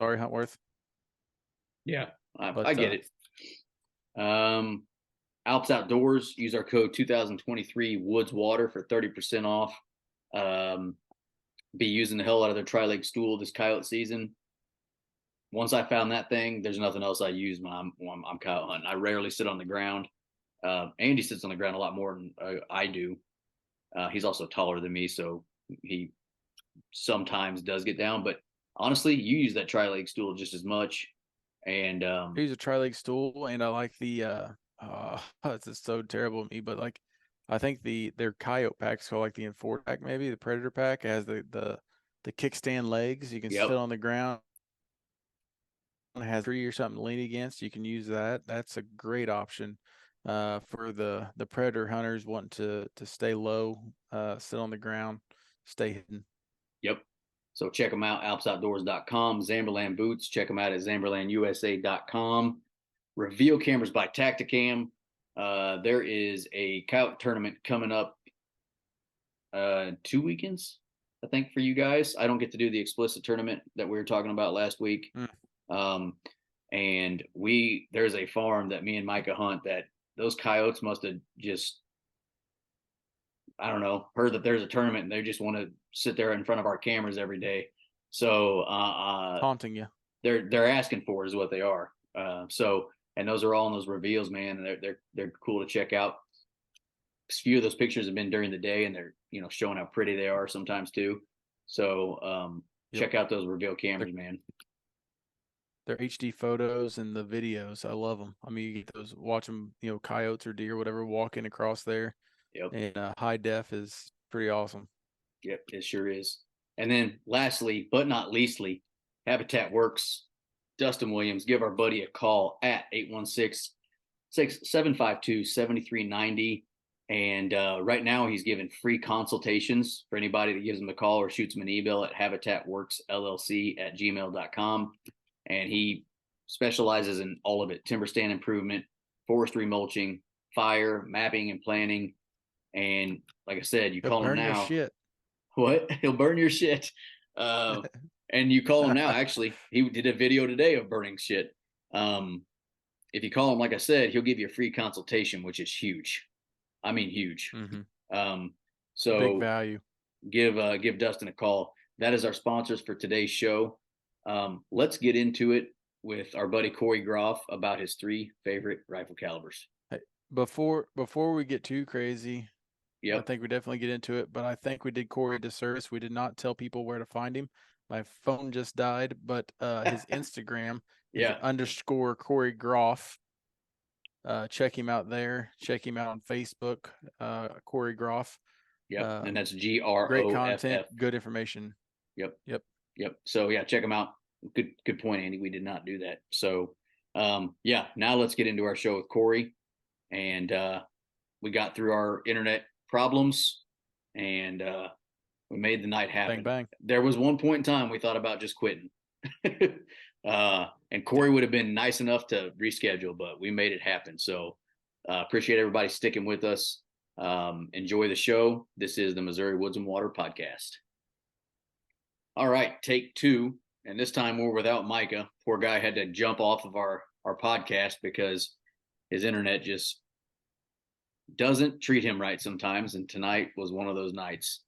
Sorry, Huntworth. Yeah, But I get it. Alps Outdoors, use our code 2023 Woods Water for 30% off. Um, be using the hell out of their tri-leg stool this coyote season. Once I found that thing, there's nothing else I use when I'm coyote hunting. I rarely sit on the ground. Andy sits on the ground a lot more than I do. He's also taller than me, so he sometimes does get down. But honestly, you use that tri-leg stool just as much. And I use a tri-leg stool, and I like the it's just so terrible of me, but like I think their coyote pack's called like the Enforce pack, maybe the Predator pack. It has the kickstand legs. You can sit yep, on the ground. It has a tree or something to lean against. You can use that. That's a great option for the predator hunters wanting to stay low, sit on the ground, stay hidden. yep. So check them out, alpsoutdoors.com. Zamberlan Boots, check them out at zamberlanusa.com. Reveal cameras by Tactacam. There is a coyote tournament coming up 2 weekends, I think, for you guys. I don't get to do the explicit tournament that we were talking about last week. Mm. And there's a farm that me and Micah hunt that those coyotes must have just, I don't know, heard that there's a tournament and they just want to sit there in front of our cameras every day. So Taunting you. they're asking for is what they are. And those are all in those reveals, man. And they're cool to check out. A few of those pictures have been during the day, and they're showing how pretty they are sometimes too. So Yep. check out those reveal cameras, man. They're HD photos and the videos. I love them. I mean, you get those, watch them, coyotes or deer, whatever, walking across there. Yep. And high def is pretty awesome. Yep, it sure is. And then lastly, but not leastly, Habitat Works, Dustin Williams, give our buddy a call at 816-752-7390. And right now he's giving free consultations for anybody that gives him a call or shoots him an email at habitatworksllc@gmail.com. And he specializes in all of it: timber stand improvement, forestry mulching, fire, mapping and planning. And like I said, you They'll call him burn your now. shit. What? He'll burn your shit. And you call him now. Actually, he did a video today of burning shit. If you call him, like I said, he'll give you a free consultation, which is huge. I mean, huge. Mm-hmm. Big So value. give Dustin a call. That is our sponsors for today's show. Let's get into it with our buddy Corey Groff about his 3 favorite rifle calibers. Hey, before we get too crazy, I Yep. think we definitely get into it, but I think we did Corey a disservice. We did not tell people where to find him. My phone just died, but his Instagram is Yeah. _ Corey Groff. Check him out there. Check him out on Facebook, Corey Groff. Yep. And that's Great Groff. content, good information. Yep. Yep. Yep. So yeah, check them out. Good point, Andy. We did not do that. So yeah, now let's get into our show with Corey. And we got through our internet problems, and we made the night happen. Bang bang. There was one point in time we thought about just quitting. And Corey would have been nice enough to reschedule, but we made it happen. So appreciate everybody sticking with us. Enjoy the show. This is the Missouri Woods and Water Podcast. All right, take 2. And this time we're without Micah. Poor guy had to jump off of our podcast because his internet just doesn't treat him right sometimes. And tonight was one of those nights.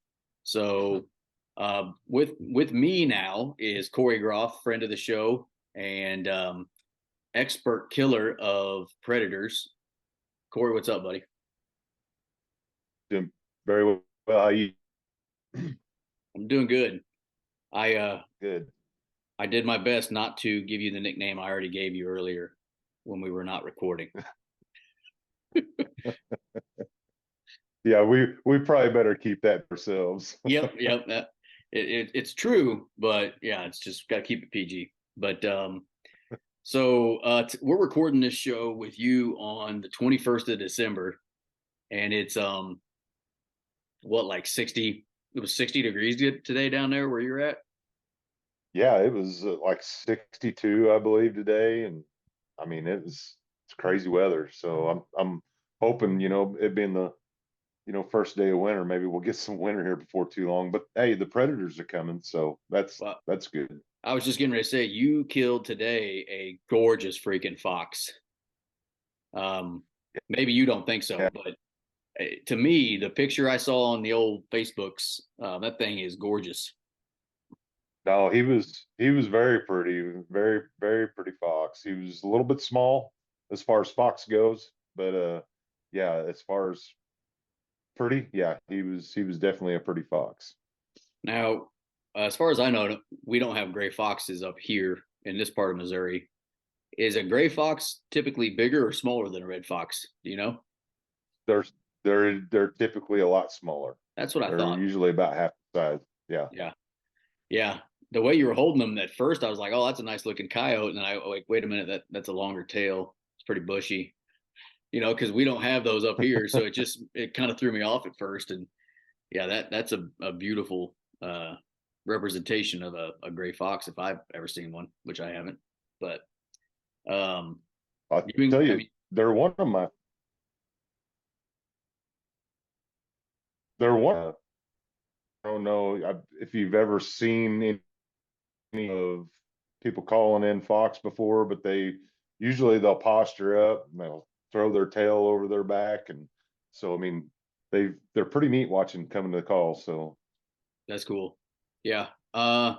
So with me now is Corey Groff, friend of the show and expert killer of predators. Corey, what's up, buddy? Doing very well. How are you? I'm doing good. Good. I did my best not to give you the nickname I already gave you earlier when we were not recording. Yeah, we probably better keep that ourselves. Yep. It's true, but yeah, it's just got to keep it PG. But so we're recording this show with you on the 21st of December, and it's like 60. It was 60 degrees today down there where you're at. Yeah, it was like 62, I believe, today, and I mean it's crazy weather. So I'm hoping, it being the first day of winter, maybe we'll get some winter here before too long. But hey, the predators are coming, so that's good. I was just getting ready to say, you killed today a gorgeous freaking fox. Maybe you don't think so, Yeah. but to me, the picture I saw on the old Facebooks, that thing is gorgeous. No, he was very pretty, very, very pretty fox. He was a little bit small as far as fox goes, but yeah, as far as pretty, yeah, he was definitely a pretty fox. Now, as far as I know, we don't have gray foxes up here in this part of Missouri. Is a gray fox typically bigger or smaller than a red fox? Do you know? They're they're typically a lot smaller. That's what I They're thought. usually about half the size. Yeah. Yeah. Yeah. The way you were holding them at first, I was like, oh, that's a nice looking coyote. And then I like, wait a minute, that's a longer tail. It's pretty bushy, because we don't have those up here. So it kind of threw me off at first. And yeah, that's a beautiful representation of a gray fox if I've ever seen one, which I haven't. But I'll tell you, I mean, they're one of my they're one. I don't know if you've ever seen any of people calling in fox before, but they'll posture up and they'll throw their tail over their back, and so I mean they're pretty neat watching coming to the call. So that's cool. Yeah. I've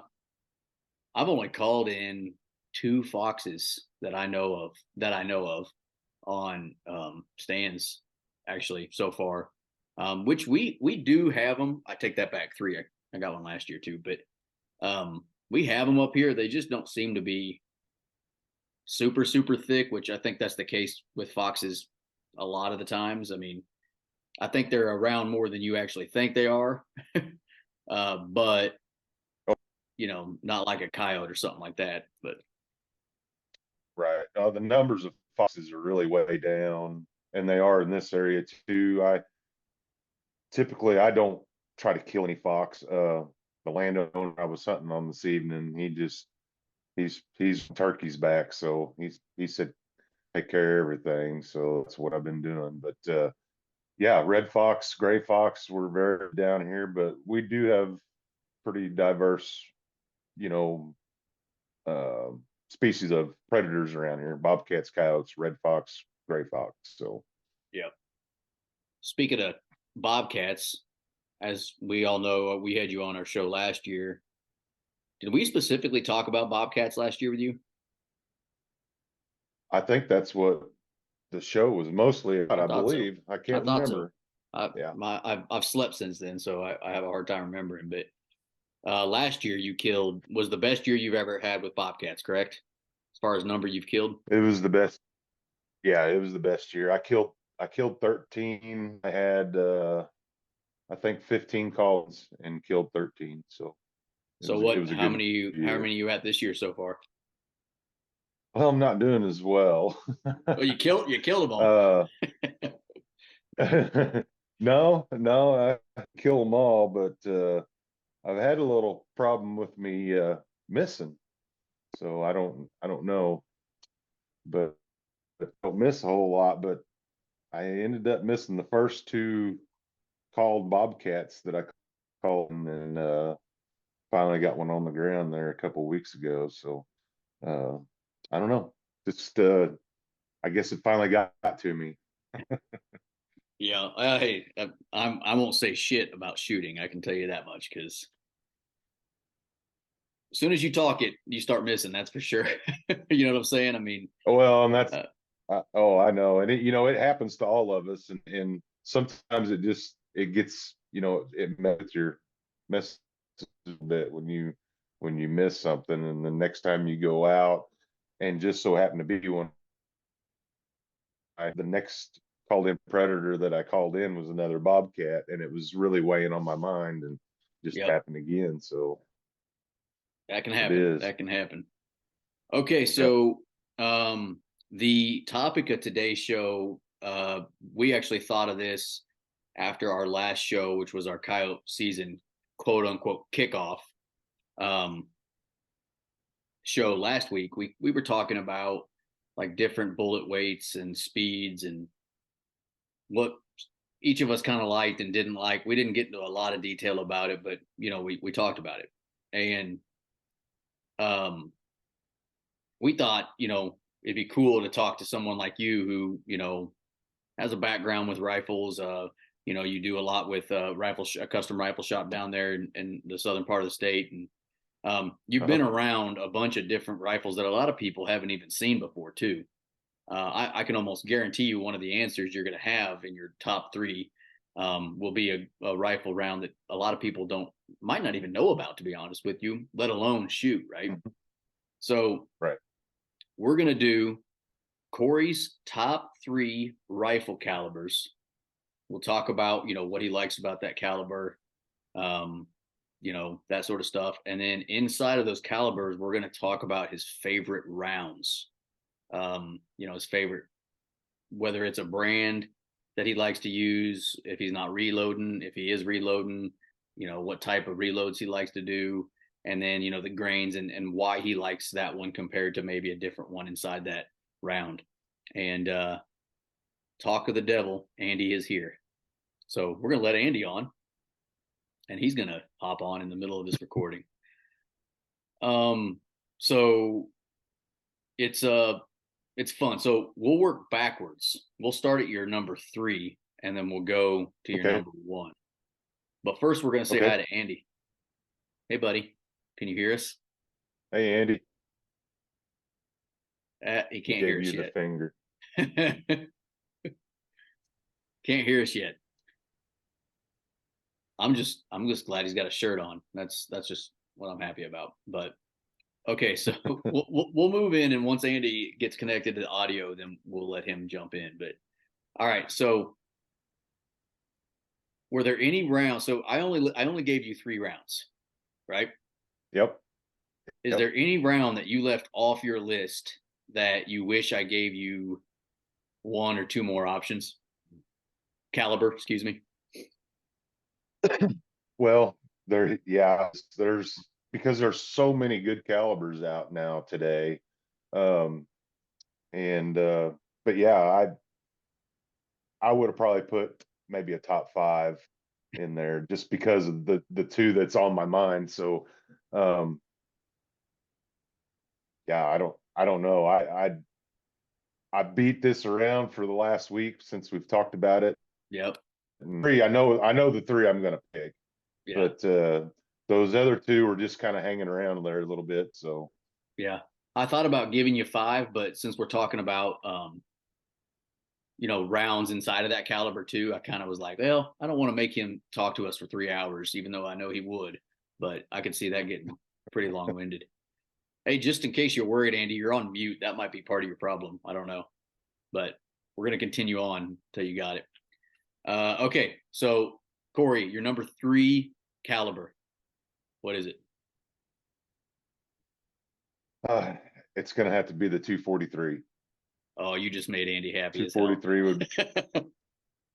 only called in 2 foxes that I know of on stands actually so far. Which we do have them. I take that back, 3. I got one last year too, but we have them up here. They just don't seem to be super super thick, which I think that's the case with foxes a lot of the times. I mean, I think they're around more than you actually think they are. But not like a coyote or something like that. But right, the numbers of foxes are really way down, and they are in this area too. I don't try to kill any fox. The landowner I was hunting on this evening, he's turkey's back, so he said take care of everything. So that's what I've been doing. But yeah, red fox, gray fox, we're very down here, but we do have pretty diverse, you know, uh, species of predators around here: bobcats, coyotes, red fox, gray fox. So yeah. Speaking of bobcats, as we all know, we had you on our show last year. Did we specifically talk about bobcats last year with you? I think that's what the show was mostly about, I I thought so. believe. I I can't thought so. remember. Yeah. I've slept since then, so I have a hard time remembering. But last year you killed was the best year you've ever had with bobcats, correct? As far as number you've killed. It was the best. Yeah, it was the best year. I killed 13. I had I think 15 calls and killed 13. So it So was it what? was a How good many? How year. many you at this year so far? Well, I'm not doing as well. Oh, you killed them all. uh no, I kill them all, but I've had a little problem with me missing. So I don't know, but I don't miss a whole lot, but I ended up missing the first 2 called bobcats that I called, and then finally got one on the ground there a couple of weeks ago. So uh, I don't know. Just I guess it finally got to me. Yeah. Hey, I won't say shit about shooting. I can tell you that much because as soon as you talk it, you start missing. That's for sure. You know what I'm saying? I mean, Well, and that's uh, oh, I know, and it happens to all of us, and sometimes it gets it messes a bit when you miss something, and the next time you go out, and just so happened to be one. The next called in predator that I called in was another bobcat, and it was really weighing on my mind, and just yep, happened again. So that can it happen. is. That can happen. Okay, Yep. so the topic of today's show, we actually thought of this after our last show, which was our coyote season quote unquote kickoff um, show last week. We were talking about like different bullet weights and speeds and what each of us kind of liked and didn't like. We didn't get into a lot of detail about it, but we talked about it. And we thought, it'd be cool to talk to someone like you who, has a background with rifles. You do a lot with a custom rifle shop down there in the southern part of the state. And you've been around a bunch of different rifles that a lot of people haven't even seen before too. I can almost guarantee you one of the answers you're going to have in your top three will be a rifle round that a lot of people might not even know about, to be honest with you, let alone shoot, right? So we're going to do Corey's top three rifle calibers. We'll talk about, what he likes about that caliber, that sort of stuff. And then inside of those calibers, we're going to talk about his favorite rounds. His favorite, whether it's a brand that he likes to use, if he's not reloading, if he is reloading, what type of reloads he likes to do. And then, the grains and why he likes that one compared to maybe a different one inside that round. And talk of the devil, Andy is here. So we're going to let Andy on, and he's going to hop on in the middle of this recording. So it's fun. So we'll work backwards. We'll start at your number 3, and then we'll go to your number 1. But first, we're going to say hi to Andy. Hey, buddy. Can you hear us? Hey, Andy. He can't hear us yet. The finger. Can't hear us yet. I'm just glad he's got a shirt on. That's just what I'm happy about. But okay, so we'll move in, and once Andy gets connected to the audio, then we'll let him jump in. But all right, so were there any rounds? So I only gave you 3 rounds, right? Yep. Is there any round that you left off your list that you wish I gave you 1 or 2 more options? Caliber, excuse me. Well, there's because there's so many good calibers out now today. But yeah, I would have probably put maybe a top 5 in there just because of the 2 that's on my mind. So yeah, I don't know. I beat this around for the last week since we've talked about it. Yep. 3, I know the 3 I'm gonna pick. Yeah. But those other 2 were just kind of hanging around there a little bit. So yeah, I thought about giving you 5, but since we're talking about rounds inside of that caliber too, I kind of was like, well, I don't want to make him talk to us for 3 hours, even though I know he would. But I could see that getting pretty long-winded. Hey, just in case you're worried, Andy, you're on mute. That might be part of your problem. I don't know, but we're going to continue on until you got it. Okay, so Corey, your number 3 caliber, what is it? It's going to have to be the 243. Oh, you just made Andy happy. 243 would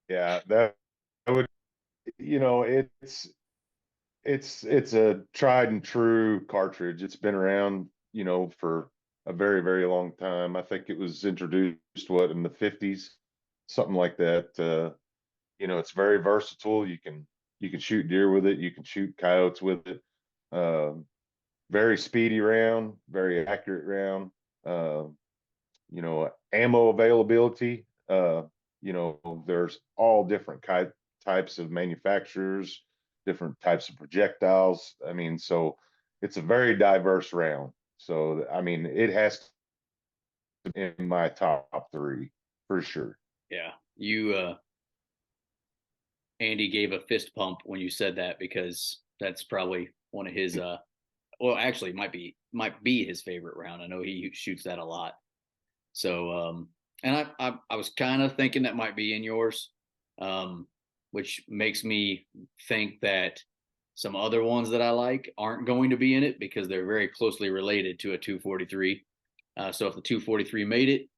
yeah, that would, it's a tried and true cartridge. It's been around, for a very, very long time. I think it was introduced in the 50s, something like that. It's very versatile. You can shoot deer with it. You can shoot coyotes with it. Very speedy round, very accurate round. Ammo availability. There's all different types of manufacturers, different types of projectiles. I mean, so it's a very diverse round. So, I mean, it has to be in my top 3 for sure. Yeah. You, Andy gave a fist pump when you said that, because that's probably one of his, well, actually might be his favorite round. I know he shoots that a lot. So, and I was kind of thinking that might be in yours, which makes me think that some other ones that I like aren't going to be in it because they're very closely related to a 243. So if the 243 made it,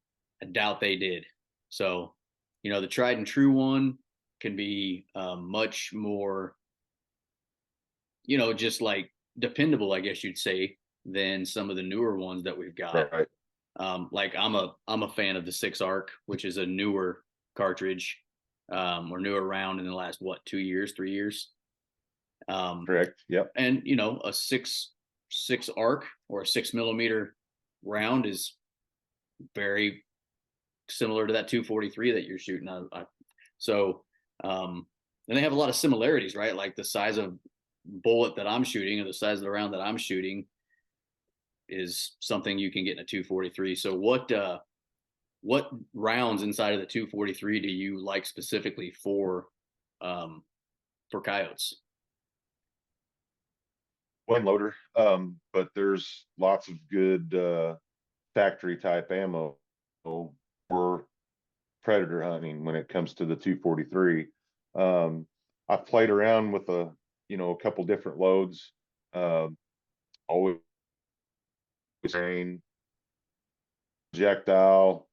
I doubt they did. So, the tried and true one can be much more, just like dependable, I guess you'd say, than some of the newer ones that we've got. Right. Like I'm a fan of the 6 Arc, which is a newer cartridge, or newer round in the last 2 years, 3 years. Correct. Yep. And a 6 Arc or a 6mm round is very similar to that 243 that you're shooting. And they have a lot of similarities, right? Like the size of bullet that I'm shooting or the size of the round that I'm shooting is something you can get in a 243. So what rounds inside of the 243 do you like specifically for coyotes? One loader, but there's lots of good factory type ammo for predator hunting when it comes to the 243. I've played around with a couple different loads. Always saying projectile.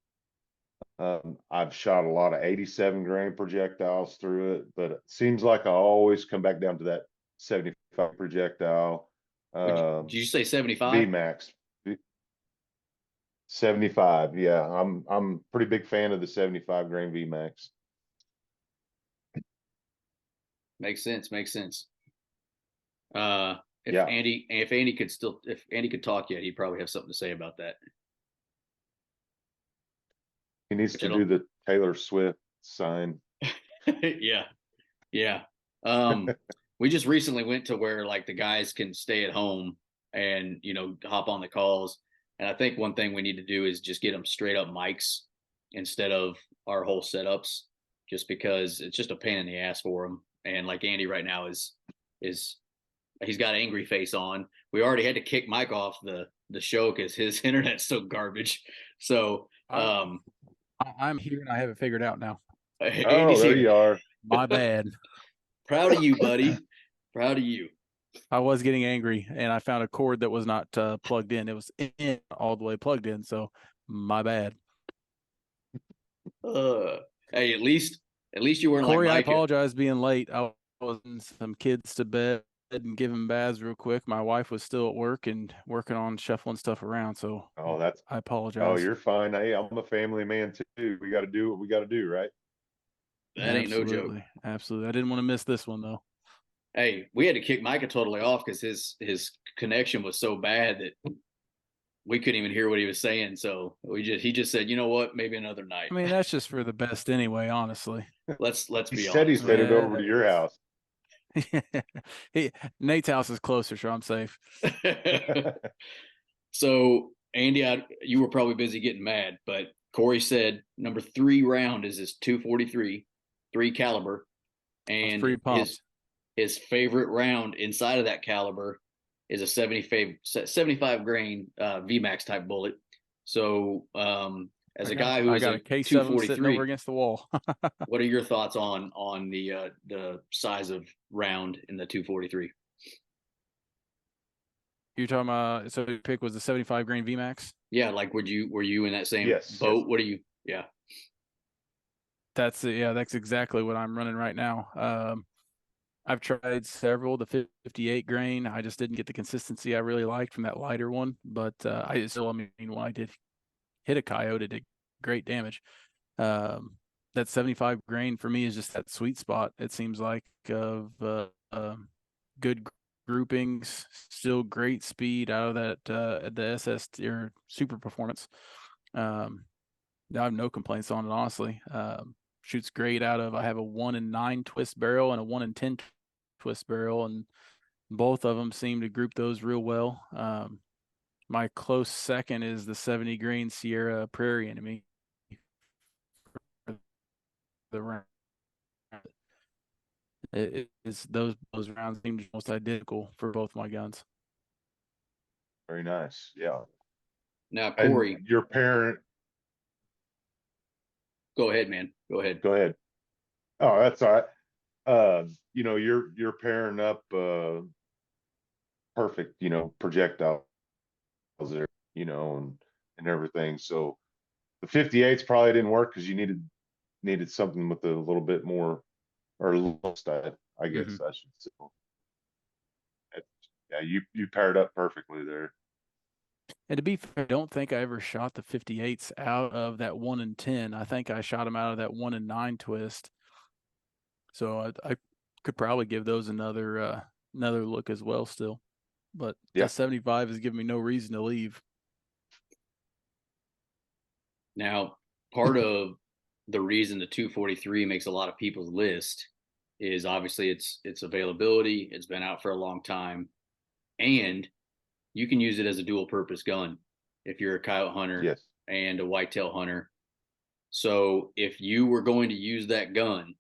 I've shot a lot of 87 grain projectiles through it, but it seems like I always come back down to that 75 projectile. Did you say 75? VMAX 75. Yeah, I'm pretty big fan of the 75 grain VMAX. Makes sense. If Yeah. Andy could talk yet, he'd probably have something to say about that. He needs to do the Taylor Swift sign. Yeah. We just recently went to where like the guys can stay at home and hop on the calls. And I think one thing we need to do is just get them straight up mics instead of our whole setups, just because it's just a pain in the ass for them. And like Andy right now is he's got angry face on. We already had to kick Mike off the show because his internet's so garbage. So I'm here and I have it figured out now. Oh, there you are. My bad. Proud of you, buddy. Proud of you. I was getting angry and I found a cord that was not plugged in. It was in all the way plugged in. So my bad. Hey, at least you weren't Corey, like I Mike. apologize being late. I was putting some kids to bed and giving baths real quick. My wife was still at work and working on shuffling stuff around. So I apologize. Oh, you're fine. Hey, I'm a family man too. We got to do what we got to do, right? That ain't no joke. Absolutely. I didn't want to miss this one though. Hey, we had to kick Micah totally off because his connection was so bad that we couldn't even hear what he was saying. So he just said, you know what, maybe another night. I mean, that's just for the best anyway, honestly. Let's be honest. He said he's headed over to your house. Nate's house is closer, so I'm safe. So Andy, you were probably busy getting mad, but Corey said number 3 round is his 243, 3 caliber, and his favorite round inside of that caliber is a 75 grain VMAX type bullet. So as a guy who is a K7 sitting over against the wall, what are your thoughts on the size of round in the 243? You're talking about, so your pick was the 75 grain VMAX? Yeah, like were you in that same boat? Yes. What are you? Yeah. That's exactly what I'm running right now. I've tried several, the 58 grain. I just didn't get the consistency I really liked from that lighter one, but when I did hit a coyote, it did great damage. That 75 grain for me is just that sweet spot. It seems like of good groupings, still great speed out of that the SS or super performance. I have no complaints on it, honestly. Shoots great out of, I have a 1-in-9 twist barrel and a 1-in-10 twist barrel, and both of them seem to group those real well. My close second is the 70 grain Sierra Prairie Enemy. The round, it is those rounds seem almost identical for both my guns. Very nice. Yeah. Now, Corey, and your parent. Go ahead, man. Go ahead. Oh, that's all right. You're pairing up perfect, projectiles there, and everything. So the 58s probably didn't work because you needed something with a little bit more or low style, I guess I should say. Yeah, you paired up perfectly there. And to be fair, I don't think I ever shot the 58s out of that 1-in-10. I think I shot them out of that 1-in-9 twist. So I could probably give those another look as well still. but Yeah. that 75 has given me no reason to leave. Now, part of the reason the 243 makes a lot of people's list is obviously its availability. It's been out for a long time, and you can use it as a dual purpose gun if you're a coyote hunter Yes. and a whitetail hunter. So if you were going to use that gun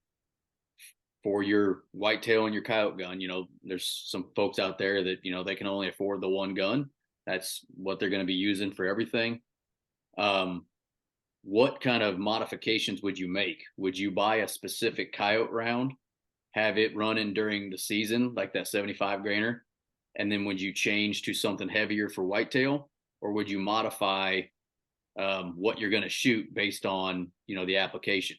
for your whitetail and your coyote gun, there's some folks out there that, they can only afford the one gun. That's what they're going to be using for everything. What kind of modifications would you make? Would you buy a specific coyote round, have it running during the season, like that 75 grainer? And then would you change to something heavier for whitetail, or would you modify what you're going to shoot based on, the application?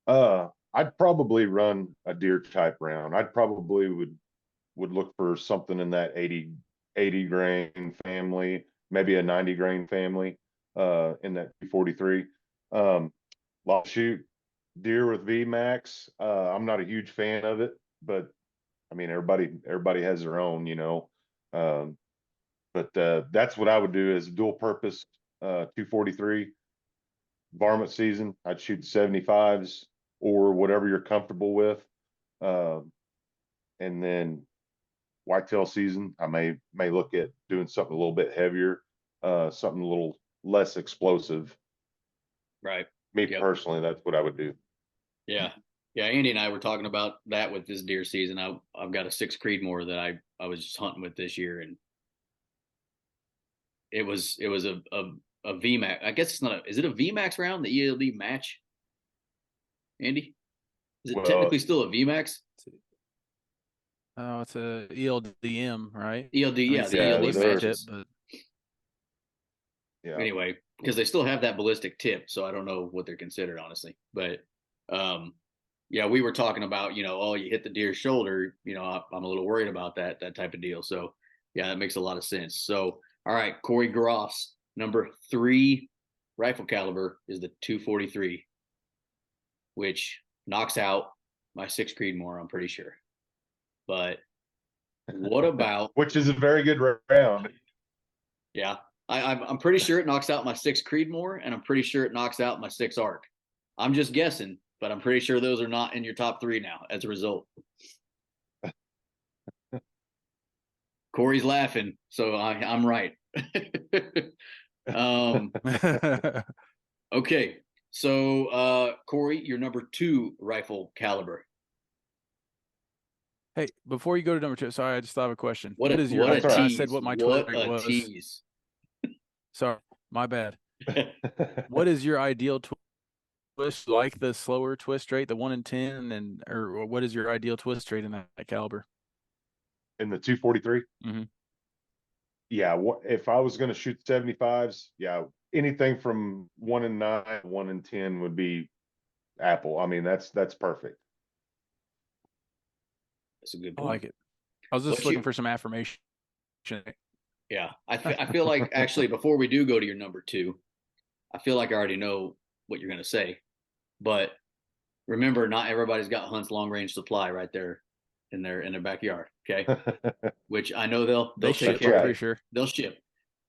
I'd probably run a deer type round. I'd probably would look for something in that 80 grain family, maybe a 90 grain family, in that 243. Shoot deer with VMAX. I'm not a huge fan of it, but I mean, everybody has their own, but that's what I would do as a dual purpose, 243 varmint season. I'd shoot 75s or whatever you're comfortable with. And then whitetail season, I may look at doing something a little bit heavier, something a little less explosive. Right. Me personally, that's what I would do. Yeah. Yeah. Andy and I were talking about that with this deer season. I've got a 6 Creedmoor that I was just hunting with this year, and it was a VMAX. I guess it's not is it a VMAX round, the ELD match? Andy? Is it technically still a VMAX? Oh, it's a ELDM, right? ELD, yeah, the ELD matches. But yeah. Anyway, because they still have that ballistic tip, so I don't know what they're considered, honestly. But yeah, we were talking about, oh, you hit the deer's shoulder, I'm a little worried about that type of deal. So yeah, that makes a lot of sense. So all right, Corey Groff's number 3 rifle caliber is the 243, which knocks out my 6 Creedmoor, I'm pretty sure. But what about which is a very good round? Yeah, I'm pretty sure it knocks out my 6 Creedmoor, and I'm pretty sure it knocks out my 6 Arc. I'm just guessing, but I'm pretty sure those are not in your top 3 now as a result. Corey's laughing, so I'm right. Okay, so Corey, your number 2 rifle caliber. Hey, before you go to number 2, sorry, I just thought of a question. What is your? What I said what my twist was. Tease. Sorry, my bad. What is your ideal twist? Like the slower twist rate, the 1 in 10, or what is your ideal twist rate in that caliber? In the 243? Mm-hmm. Yeah, if I was going to shoot 75s, yeah, anything from 1 in 9, 1 in 10 would be apple. I mean, that's perfect. That's a good point. I like it. I was just looking for some affirmation. Yeah, I feel like actually before we do go to your number 2, I feel like I already know what you're going to say. But remember, not everybody's got Hunt's long range supply right there in their backyard. Okay, which I know they'll ship. I'm pretty sure they'll ship.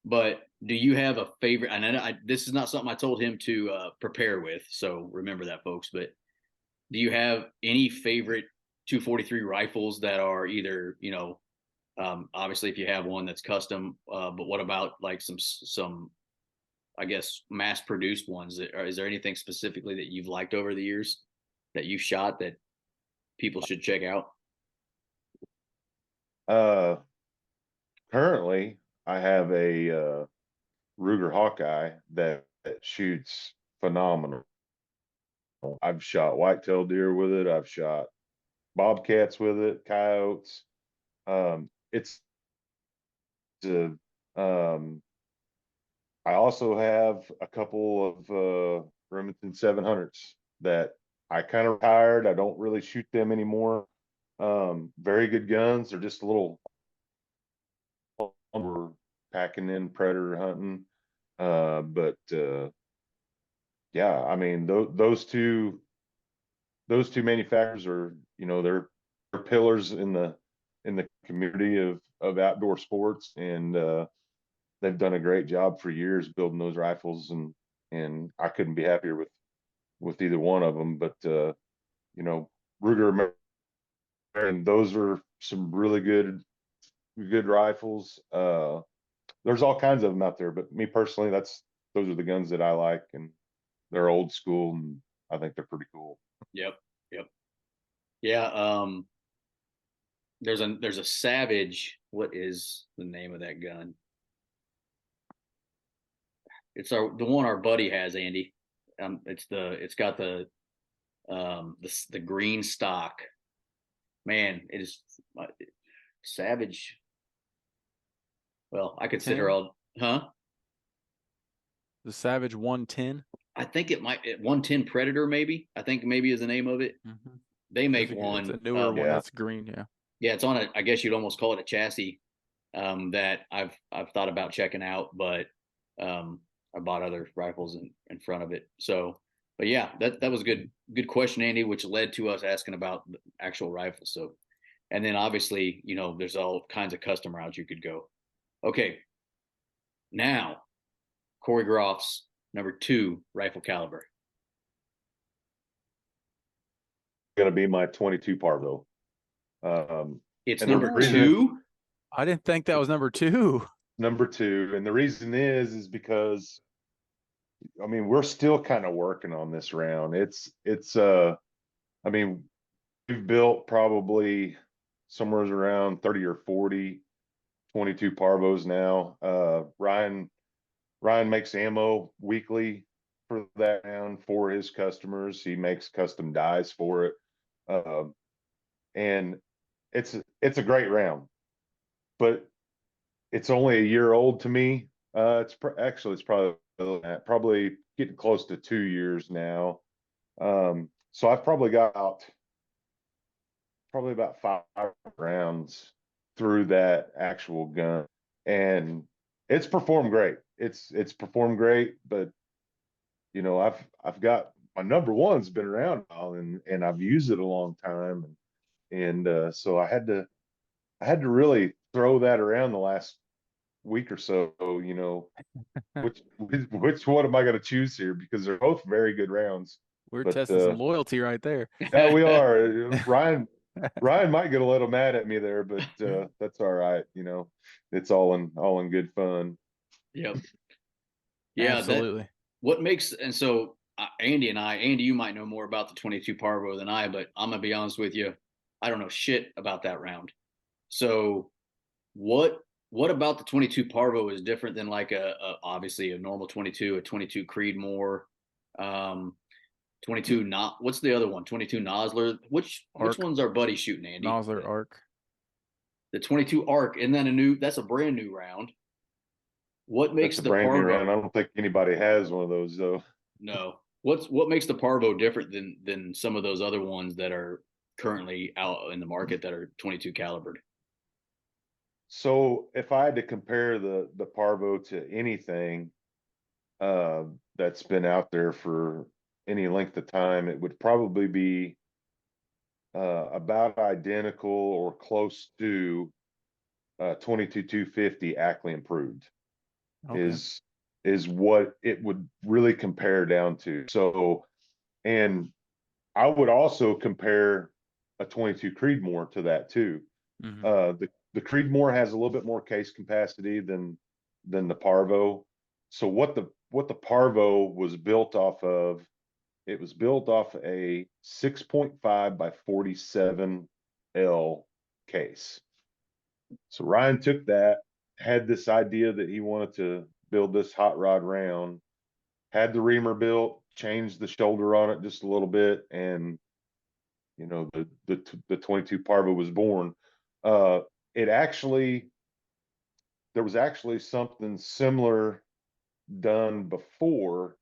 But do you have a favorite? And this is not something I told him to prepare with, so remember that, folks. But do you have any favorite 243 rifles that are either obviously if you have one that's custom, but what about like some I guess mass produced ones? Is there anything specifically that you've liked over the years that you've shot that people should check out? Currently I have a Ruger Hawkeye that shoots phenomenal. I've shot whitetail deer with it. I've shot bobcats with it, coyotes. It's I also have a couple of Remington 700s that I kind of retired. I don't really shoot them anymore. Very good guns. They're just a little we're packing in predator hunting. But yeah, I mean those two manufacturers are, they're pillars in the community of outdoor sports, and they've done a great job for years building those rifles, and I couldn't be happier with either one of them. But you know, Ruger, and those are some really good rifles. There's all kinds of them out there, but me personally, those are the guns that I like, and they're old school, and I think they're pretty cool. Yep. Yeah. There's a Savage. What is the name of that gun? It's the one our buddy has, Andy. It's got the green stock. Man, it is Savage. Well, I could sit here all, huh? The Savage 110. I think it might 110 Predator, maybe. I think maybe is the name of it. Mm-hmm. They make one. It's a newer one that's green, yeah. Yeah, it's on a, I guess you'd almost call it a chassis that I've thought about checking out, but I bought other rifles in front of it. So, but yeah, that was a good question, Andy, which led to us asking about the actual rifles. So, and then obviously, you know, there's all kinds of custom routes you could go. Okay, now Corey Groff's number 2 rifle caliber. Going to be my 22 Parvo. It's number 2. I didn't think that was number 2. Number 2, and the reason is because, I mean, we're still kind of working on this round. It's I mean, we've built probably somewhere around 30 or 40 22 Parvos now. Ryan makes ammo weekly for that round for his customers. He makes custom dies for it. And it's a great round, but it's only a year old to me. It's probably getting close to 2 years now. So I've probably got about 5 rounds through that actual gun, and it's performed great. It's performed great, but you know, I've got my number 1's been around now, and I've used it a long time, and so I had to really throw that around the last week or so, you know, which one am I going to choose here, because they're both very good rounds. We're testing some loyalty right there. Yeah, we are. Ryan might get a little mad at me there, but that's all right. You know, it's all in good fun. Yep. Yeah, absolutely. What makes, and so Andy, you might know more about the 22 Parvo than I, but I'm gonna be honest with you, I don't know shit about that round. So what about the 22 Parvo is different than like obviously a normal 22, a 22 Creedmoor, 22 not, what's the other one? 22 Nosler. Which one's our buddy shooting, Andy? Nosler Arc. The 22 Arc, and then that's a brand new round. What makes the brand Parvo? New round? I don't think anybody has one of those though. No. What makes the Parvo different than some of those other ones that are currently out in the market that are 22 calibered? So if I had to compare the Parvo to anything that's been out there for any length of time, it would probably be about identical or close to 22-250 Ackley improved. Okay. Is what it would really compare down to. So, and I would also compare a 22 Creedmoor to that too. Mm-hmm. The Creedmoor has a little bit more case capacity than the Parvo. So what the Parvo was built off of, it was built off a 6.5 by 47 L case. So Ryan took that, had this idea that he wanted to build this hot rod round, had the reamer built, changed the shoulder on it just a little bit, and you know, the 22 Parvo was born. There was actually something similar done before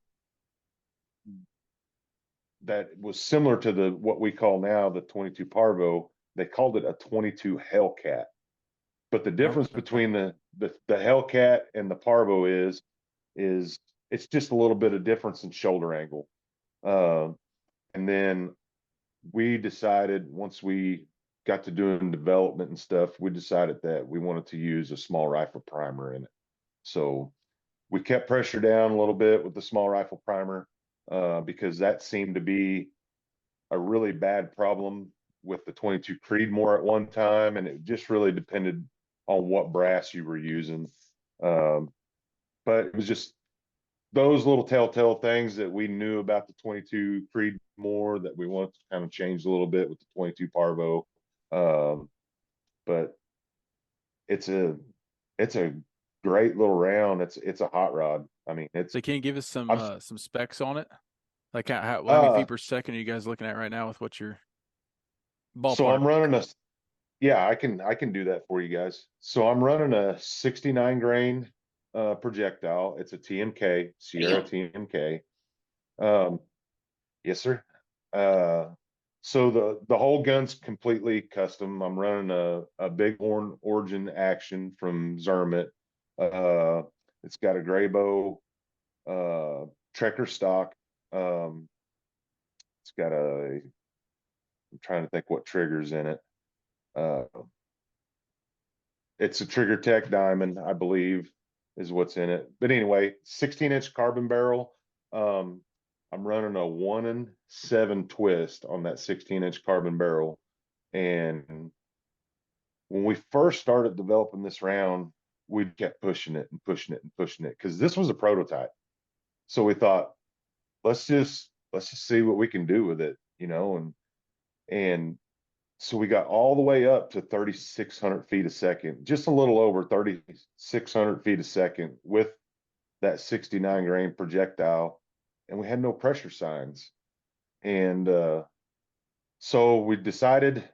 that was similar to what we call now the 22 Parvo. They called it a 22 Hellcat. But the difference between the Hellcat and the Parvo is it's just a little bit of difference in shoulder angle. And then we decided, once we got to doing development and stuff, we decided that we wanted to use a small rifle primer in it. So we kept pressure down a little bit with the small rifle primer, because that seemed to be a really bad problem with the 22 Creedmoor at one time, and it just really depended on what brass you were using. But it was just those little telltale things that we knew about the 22 Creedmoor that we wanted to kind of change a little bit with the 22 Parvo. But it's a great little round. It's a hot rod. I mean, So can you give us some specs on it? Like how many feet per second are you guys looking at right now with what your ballpark? So I'm running yeah, I can do that for you guys. So I'm running a 69 grain projectile. It's a TMK, Sierra TMK. Yes, sir. So the whole gun's completely custom. I'm running a Bighorn Origin Action from Zermit. It's got a gray bow, Trekker stock. It's got I'm trying to think what triggers in it. It's a Trigger Tech Diamond, I believe, is what's in it. But anyway, 16-inch carbon barrel. I'm running a 1-7 twist on that 16-inch carbon barrel. And when we first started developing this round, we kept pushing it and pushing it and pushing it because this was a prototype. So we thought, let's just see what we can do with it, and so we got all the way up to 3,600 feet a second, just a little over 3,600 feet a second with that 69 grain projectile, and we had no pressure signs. And so we decided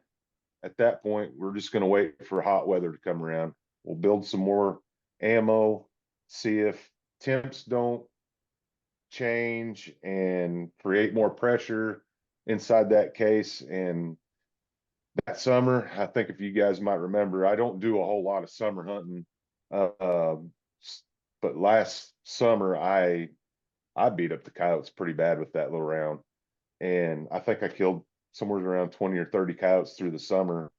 at that point, we're just going to wait for hot weather to come around. We'll build some more ammo, see if temps don't change and create more pressure inside that case. And that summer, I think if you guys might remember, I don't do a whole lot of summer hunting, but last summer I beat up the coyotes pretty bad with that little round, and I think I killed somewhere around 20 or 30 coyotes through the summer,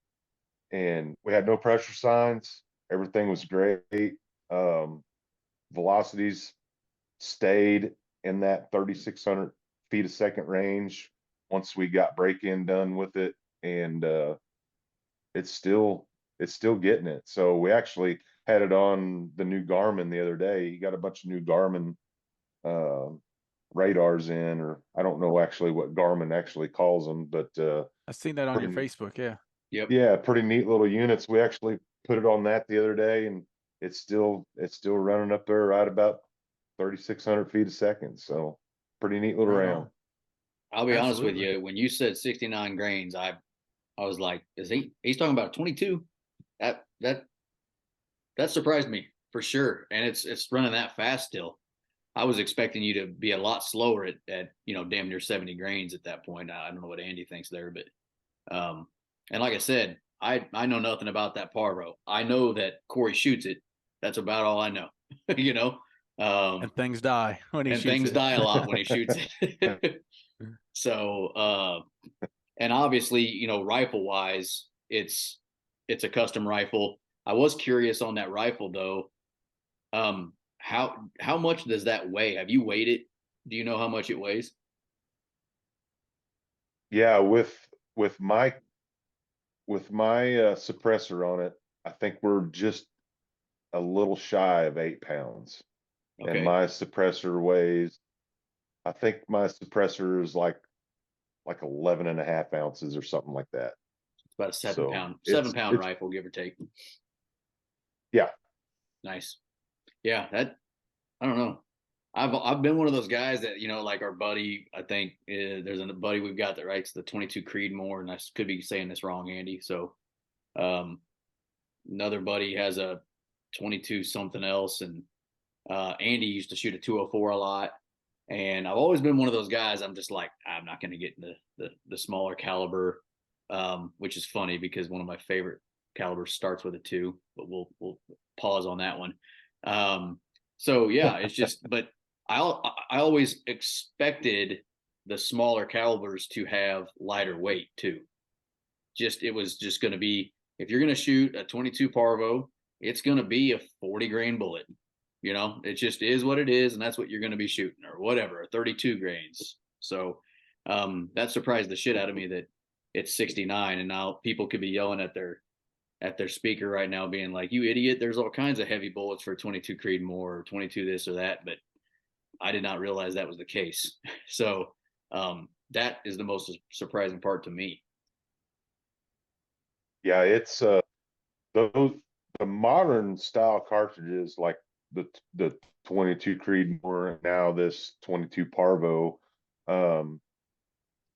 and we had no pressure signs. Everything was great. Velocities stayed in that 3,600 feet a second range once we got break-in done with it, and it's still getting it. So we actually had it on the new Garmin the other day. You got a bunch of new Garmin radars in, or I don't know actually what Garmin actually calls them, but I've seen that on your Facebook. Yeah. Yep. Yeah, pretty neat little units. We actually put it on that the other day, and it's still running up there right about 3,600 feet a second. So pretty neat little round. I'll be honest with you. When you said 69 grains, I was like, he's talking about 22? That surprised me for sure. And it's running that fast still. I was expecting you to be a lot slower at damn near 70 grains at that point. I don't know what Andy thinks there, but and like I said, I know nothing about that Parvo. I know that Corey shoots it. That's about all I know. And things die when he shoots it. And things die a lot when he shoots it. So and obviously, rifle wise, it's a custom rifle. I was curious on that rifle though. How much does that weigh? Have you weighed it? Do you know how much it weighs? Yeah, with my suppressor on it, I think we're just a little shy of 8 pounds. Okay. And my suppressor weighs, I think my suppressor is like 11 and a half ounces or something like that. It's about a 7 pound rifle, give or take. Yeah. Nice. Yeah, I don't know. I've been one of those guys that, like our buddy, I think there's a buddy we've got that writes the 22 Creedmoor, and I could be saying this wrong, Andy. So another buddy has a 22 something else, and Andy used to shoot a 204 a lot. And I've always been one of those guys. I'm just like, I'm not going to get in the smaller caliber, which is funny because one of my favorite calibers starts with a 2, but we'll pause on that one. So yeah, it's just, but I always expected the smaller calibers to have lighter weight too. it was just going to be, if you're going to shoot a 22 parvo, it's going to be a 40 grain bullet. It just is what it is, and that's what you're going to be shooting, or whatever, 32 grains. So that surprised the shit out of me that it's 69, and now people could be yelling at their speaker right now, being like, "You idiot! There's all kinds of heavy bullets for 22 Creedmoor or 22 this or that." But I did not realize that was the case. So that is the most surprising part to me. Yeah, it's the modern style cartridges like the 22 Creedmoor and now this 22 Parvo.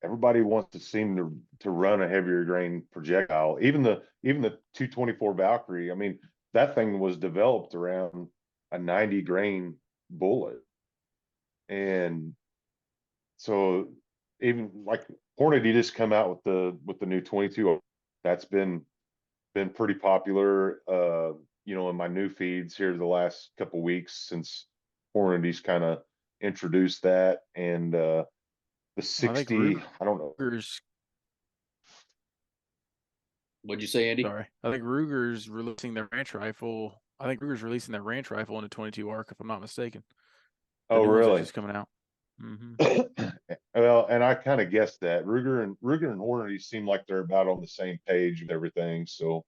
Everybody wants to seem to run a heavier grain projectile. Even the 224 Valkyrie. I mean, that thing was developed around a 90 grain bullet, and so even like Hornady just come out with the new 22. That's been pretty popular. In my new feeds here the last couple weeks since Hornady's kind of introduced that, and the 60. I don't know. What'd you say, Andy? Sorry, I think Ruger's releasing their ranch rifle. I think Ruger's releasing their ranch rifle in a 22 arc, if I'm not mistaken. Oh, really? Just coming out. Well, and I kind of guessed that Ruger and Hornady seem like they're about on the same page with everything, so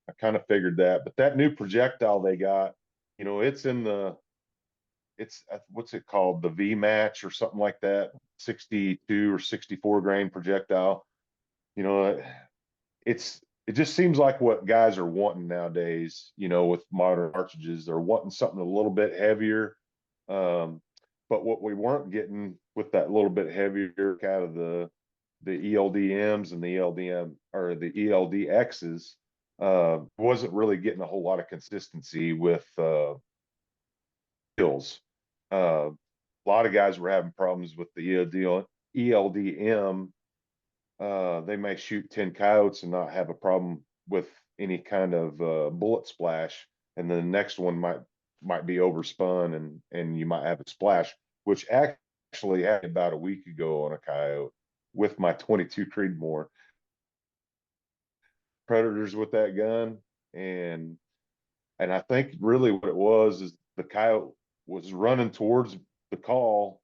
I kind of figured that. But that new projectile they got, it's what's it called, the V match or something like that, 62 or 64 grain projectile. It just seems like what guys are wanting nowadays. With modern cartridges, they're wanting something a little bit heavier. But what we weren't getting with that little bit heavier out of the ELDMs and the ELDM or the ELDXs, wasn't really getting a whole lot of consistency with kills. A lot of guys were having problems with the ELDM. They may shoot 10 coyotes and not have a problem with any kind of bullet splash, and then the next one might be overspun and you might have a splash, which actually happened about a week ago on a coyote with my 22 Creedmoor predators with that gun. And I think really what it was is the coyote was running towards the call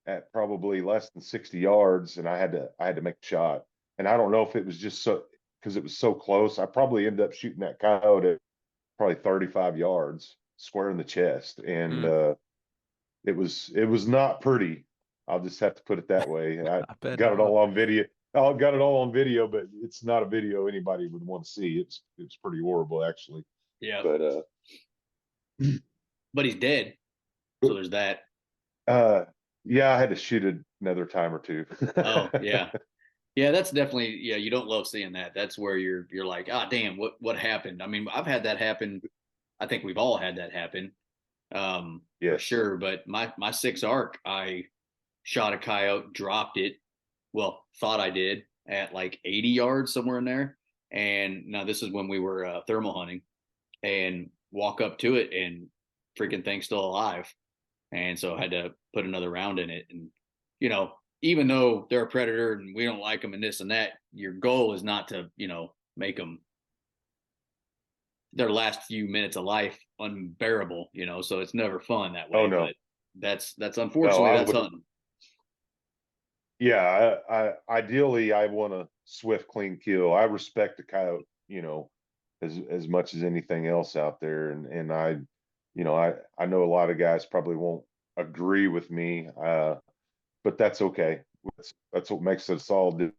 at probably less than 60 yards, and I had to make a shot. And I don't know if it was just because it was so close. I probably ended up shooting that coyote at probably 35 yards square in the chest, and it was not pretty. I'll just have to put it that way. I got it all on video. I got it all on video, but it's not a video anybody would want to see. It's pretty horrible, actually. Yeah. But he's dead, so there's that. Yeah, I had to shoot another time or two. Oh, yeah. Yeah, that's definitely, you don't love seeing that. That's where you're like, ah, damn, what happened? I mean, I've had that happen. I think we've all had that happen. For sure. But my 6 arc, I shot a coyote, dropped it. Well, thought I did at like 80 yards, somewhere in there. And now this is when we were thermal hunting, and walk up to it and freaking thing's still alive. And so I had to put another round in it. And, even though they're a predator and we don't like them and this and that, your goal is not to, make them their last few minutes of life unbearable, so it's never fun that way. Oh, no. But that's unfortunately, that's hunting. Yeah. I ideally I want a swift, clean kill. I respect the coyote, as much as anything else out there. And I know a lot of guys probably won't agree with me, but that's okay. That's what makes us all do.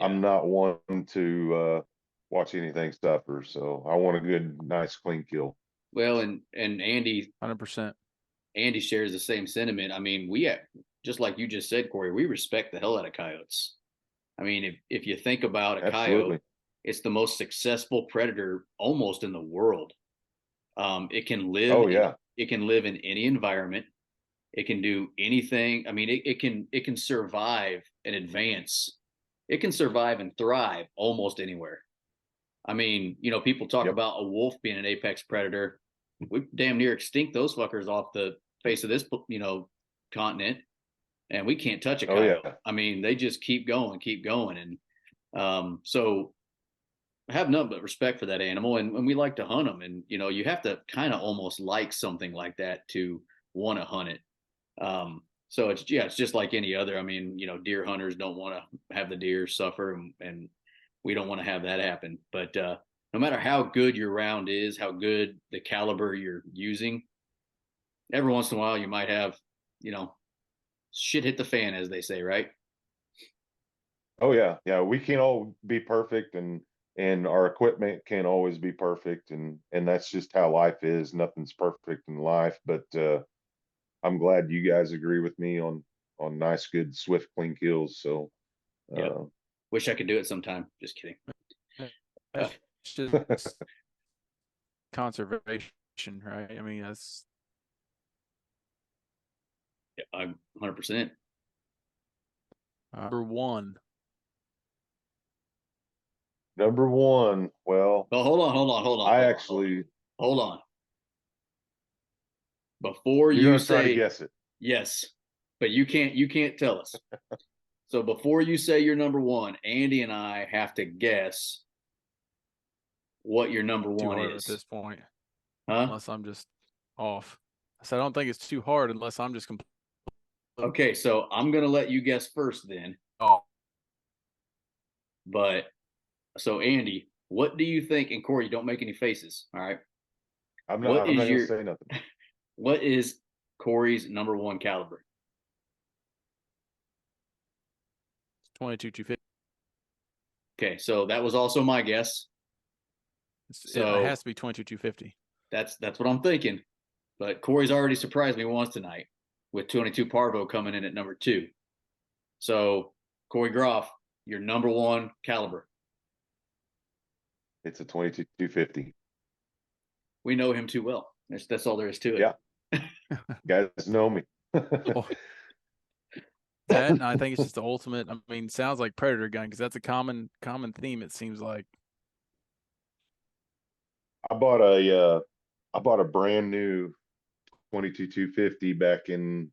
I'm not one to watch anything suffer, so I want a good, nice, clean kill. Well, and Andy, 100%. Andy shares the same sentiment. I mean, just like you just said, Corey, we respect the hell out of coyotes. I mean, if you think about a coyote, it's the most successful predator almost in the world. It can live. Oh, yeah. It can live in any environment. It can do anything. I mean, it can survive and advance. It can survive and thrive almost anywhere. I mean, people talk about a wolf being an apex predator. We damn near extinct those fuckers off the face of this, continent, and we can't touch a coyote. Oh, yeah. I mean, they just keep going. And So I have nothing but respect for that animal, and we like to hunt them. And you have to kind of almost like something like that to want to hunt it. So it's just like any other. I mean, deer hunters don't want to have the deer suffer, and we don't want to have that happen. But no matter how good your round is, how good the caliber you're using, every once in a while you might have, shit hit the fan, as they say, right? Oh yeah, yeah. We can't all be perfect, and our equipment can't always be perfect, and that's just how life is. Nothing's perfect in life, but I'm glad you guys agree with me on nice, good, swift, clean kills. So Yep. Wish I could do it sometime. Just kidding. It's just conservation, right? I mean, that's I'm 100%. number one. number one. Well, Well, hold on. Hold on. Before you're you gonna try to say guess it. yes, but you can't tell us. So before you say your number one, Andy and I have to guess what your number Too one hard is. at this point, Huh? unless I'm just off. So I don't think it's too hard unless I'm just completely Okay, so I'm gonna let you guess first then. off. But so Andy, what do you think? And Corey, don't make any faces. All right. I'm not. What I'm not is gonna your say nothing. what is Corey's number one caliber? 22-250. Okay, so that was also my guess. It So has to be 22-250. that's what I'm thinking. But Corey's already surprised me once tonight with 22 Parvo coming in at number 2. So Corey Groff, your number one caliber. It's a 22-250. We know him too well. That's all there is to it. Yeah, guys know me. Oh, that, and I think it's just the ultimate. I mean, sounds like predator gun because that's a common theme. It seems like. I bought a brand new 22-250 back in,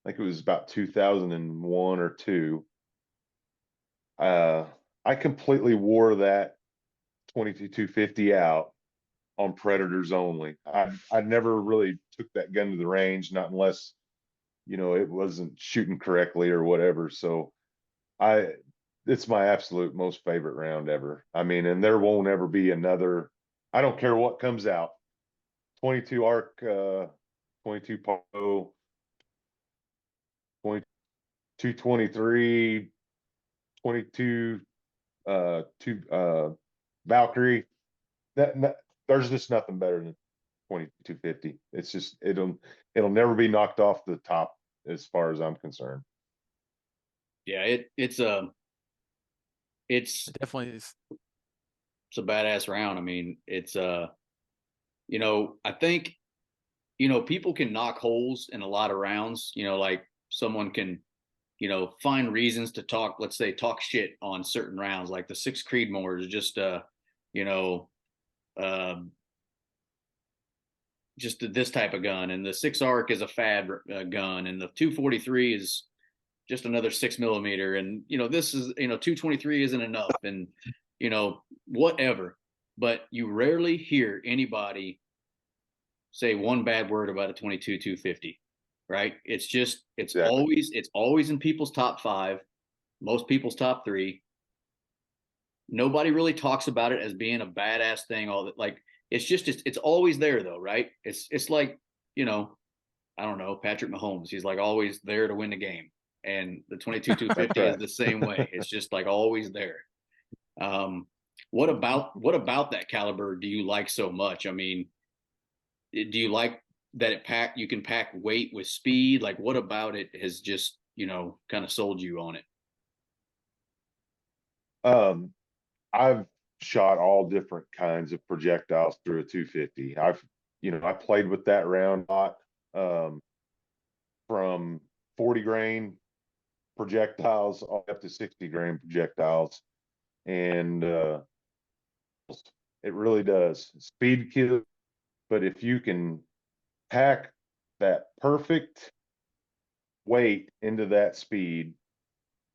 I think it was about 2001 or 2. I completely wore that 22-250 out on predators only. I never really took that gun to the range, not unless it wasn't shooting correctly or whatever. So I it's my absolute most favorite round ever. I mean, and there won't ever be another. I don't care what comes out. 22 arc, 22 PO, 2223, 22 two Valkyrie. That there's just nothing better than 2250. It's just it'll never be knocked off the top as far as I'm concerned. Yeah, it's It definitely is. a badass round. I mean, it's I think people can knock holes in a lot of rounds. Like someone can find reasons to talk, let's say, talk shit on certain rounds, like the 6 Creedmoor is just you know just this type of gun, and the 6 Arc is a fad gun, and the 243 is just another 6mm, and this is 223 isn't enough, and whatever. But you rarely hear anybody say one bad word about a 22-250, right? It's Exactly. always in people's top 5, most people's top 3. Nobody really talks about it as being a badass thing. All that, like, it's always there though, right? It's like, I don't know, Patrick Mahomes. He's like always there to win the game. And the 22-250 Right. is the same way. It's just like always there. What about that caliber do you like so much? I mean, do you like that you can pack weight with speed? Like, what about it has just, kind of sold you on it? I've shot all different kinds of projectiles through a 250. I played with that round a lot, from 40 grain projectiles all up to 60 grain projectiles. And it really does. Speed kill, but if you can pack that perfect weight into that speed,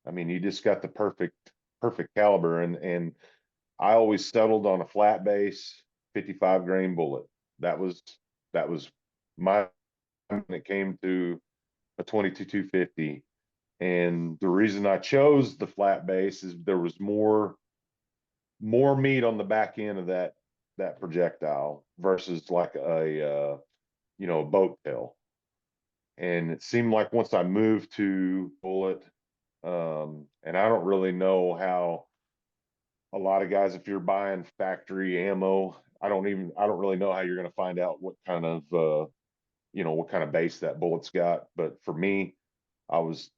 I mean, you just got the perfect perfect caliber. And I always settled on a flat base 55 grain bullet. That was my when it came to a 22-250. And the reason I chose the flat base is there was more meat on the back end of that projectile versus like a a boat tail. And it seemed like once I moved to bullet, and I don't really know how a lot of guys, if you're buying factory ammo, I don't really know how you're going to find out what kind of what kind of base that bullet's got. But for me,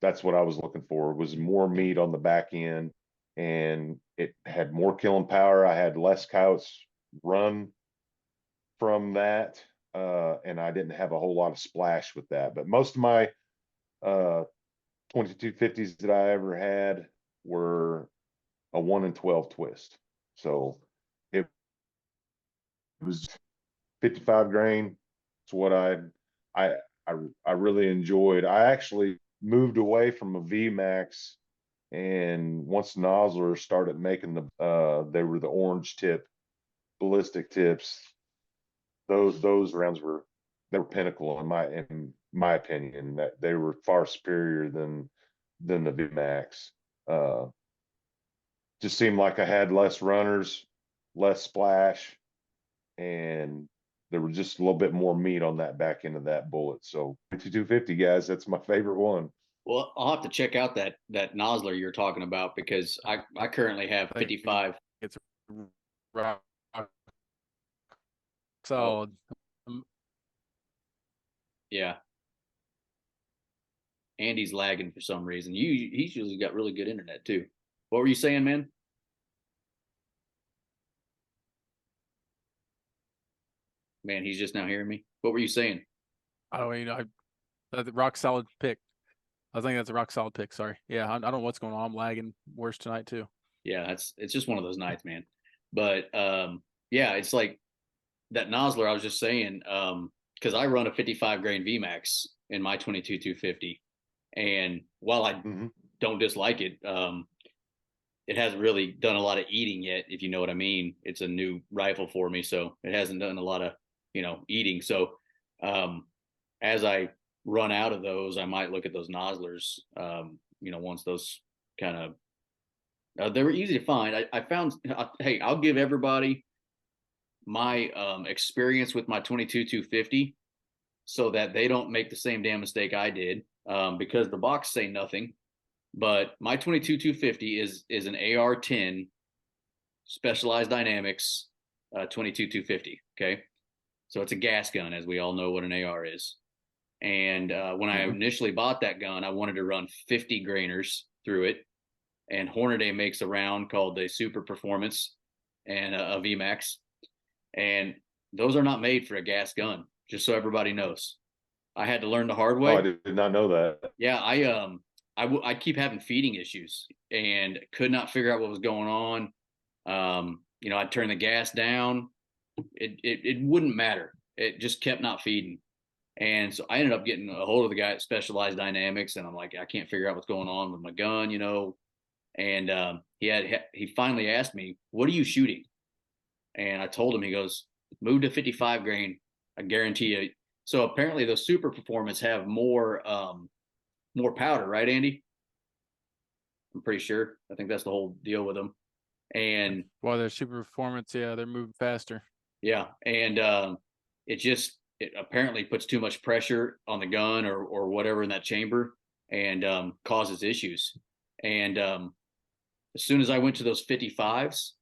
that's what I was looking for, was more meat on the back end, and it had more killing power. I had less coyotes run from that, and I didn't have a whole lot of splash with that. But most of my 2250s that I ever had were a 1 in 12 twist. So it was 55 grain. It's what I I really enjoyed. I actually moved away from a VMAX, and once Nosler started making they were the orange tip ballistic tips. Those rounds were pinnacle in my opinion. That they were far superior than the VMAX. Just seemed like I had less runners, less splash, and there was just a little bit more meat on that back end of that bullet. So 2250, guys, that's my favorite one. Well, I'll have to check out that Nosler you're talking about, because I currently have 55. It's rock solid. Yeah. Andy's lagging for some reason. He's usually got really good internet too. What were you saying, man? Man, he's just now hearing me. What were you saying? Oh, the rock solid pick. I think that's a rock solid pick. Sorry. Yeah, I don't know what's going on. I'm lagging worse tonight too. Yeah, it's just one of those nights, man. But yeah, it's like that Nosler I was just saying, because I run a 55 grain VMAX in my 22-250, and while I don't dislike it, it hasn't really done a lot of eating yet, if you know what I mean. It's a new rifle for me, so it hasn't done a lot of eating. So as I run out of those, I might look at those Noslers. Once those kind of they were easy to find. I found, hey, I'll give everybody my experience with my 22-250 so that they don't make the same damn mistake I did, because the box say nothing, but my 22-250 is an AR-10 Specialized Dynamics 22-250. Okay, so it's a gas gun, as we all know what an AR is. And when I initially bought that gun, I wanted to run 50 grainers through it. And Hornady makes a round called the Super Performance and a VMAX. And those are not made for a gas gun, just so everybody knows. I had to learn the hard way. Oh, I did not know that. Yeah, I keep having feeding issues and could not figure out what was going on. I'd turn the gas down. It wouldn't matter. It just kept not feeding. And so I ended up getting a hold of the guy at Specialized Dynamics, and I'm like, I can't figure out what's going on with my gun, And he finally asked me, "What are you shooting?" And I told him. He goes, "Move to 55 grain. I guarantee you." So apparently those Super Performance have more powder, right, Andy? I'm pretty sure. I think that's the whole deal with them. And while they're Super Performance, yeah, they're moving faster. Yeah, and it apparently puts too much pressure on the gun or whatever in that chamber, and causes issues. And as soon as I went to those 55s,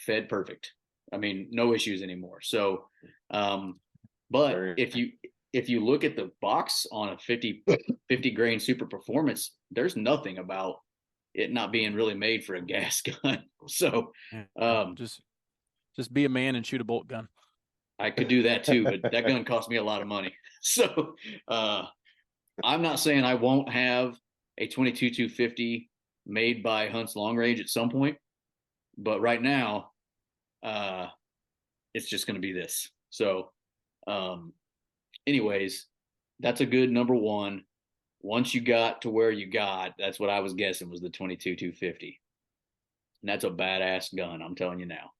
fed perfect. I mean, no issues anymore. So, but if you look at the box on a 50 grain Super Performance, there's nothing about it not being really made for a gas gun. So, just be a man and shoot a bolt gun. I could do that too, but that gun cost me a lot of money. So I'm not saying I won't have a 22-250 made by Hunt's Long Range at some point, but right now, it's just going to be this. So, anyways, that's a good number one. Once you got to where you got, that's what I was guessing was the 22-250. And that's a badass gun, I'm telling you now.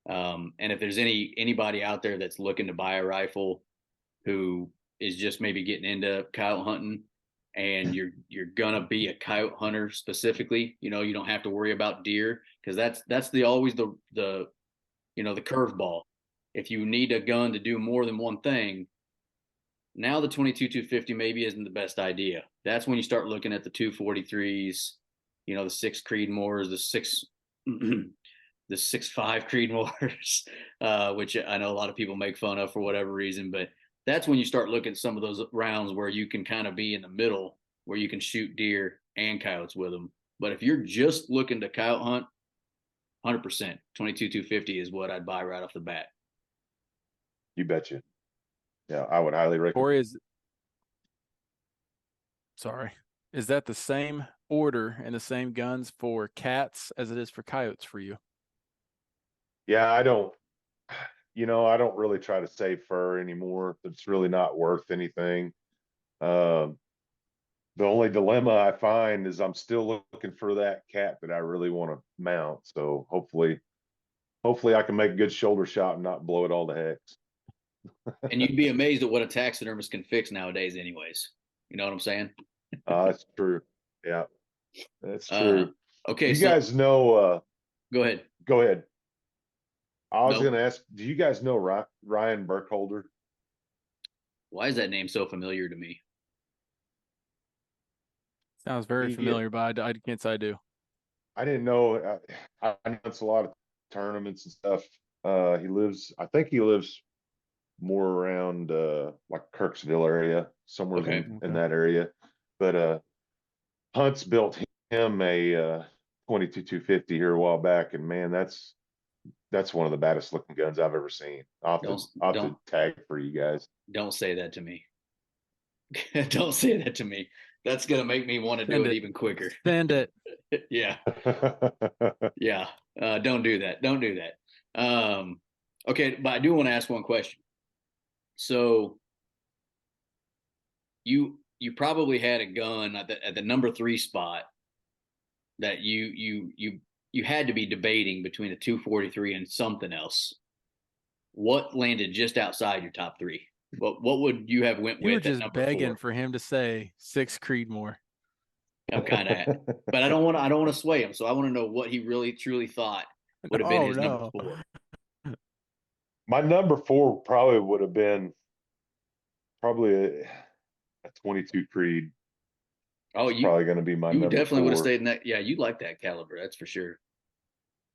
And if there's anybody out there that's looking to buy a rifle who is just maybe getting into coyote hunting, and you're gonna be a coyote hunter specifically, you don't have to worry about deer, because that's always the the curveball. If you need a gun to do more than one thing, now the 22-250 maybe isn't the best idea. That's when you start looking at the 243s, the 6 Creedmoors, the 6 the 6.5 Creedmoors, which I know a lot of people make fun of for whatever reason, but that's when you start looking at some of those rounds where you can kind of be in the middle, where you can shoot deer and coyotes with them. But if you're just looking to coyote hunt, 100%, 22-250 is what I'd buy right off the bat. You betcha. Yeah, I would highly recommend. Corey, is that the same order and the same guns for cats as it is for coyotes for you? Yeah, I don't really try to save fur anymore. It's really not worth anything. The only dilemma I find is I'm still looking for that cat that I really want to mount. So hopefully I can make a good shoulder shot and not blow it all to heck. And you'd be amazed at what a taxidermist can fix nowadays anyways. You know what I'm saying? That's true. Yeah, that's true. Okay. You guys know, go ahead. Go ahead. I was Nope. going to ask, do you guys know Ryan Burkholder? Why is that name so familiar to me? Sounds very familiar, but I can't say I do. I didn't know. I announced a lot of tournaments and stuff. I think he lives more around like Kirksville area, somewhere in that area. But Hunt's built him a 22-250 here a while back, and man, that's one of the baddest looking guns I've ever seen. I'll have to tag for you guys. Don't say that to me. Don't say that to me. That's gonna make me want to do it even quicker. Send it. Yeah. Yeah. Don't do that. Don't do that. Okay, but I do want to ask one question. So you probably had a gun at the number 3 spot that you had to be debating between a 243 and something else. What landed just outside your top 3? What would you have went with? You were just begging 4? for him to say 6 Creedmoor. I'm kind of, but I don't want to sway him. So I want to know what he really truly thought would have been his number 4. My number 4 probably would have been a 22 Creed. Oh, you probably going to be my number 4. You definitely would have stayed in that. Yeah, you like that caliber, that's for sure.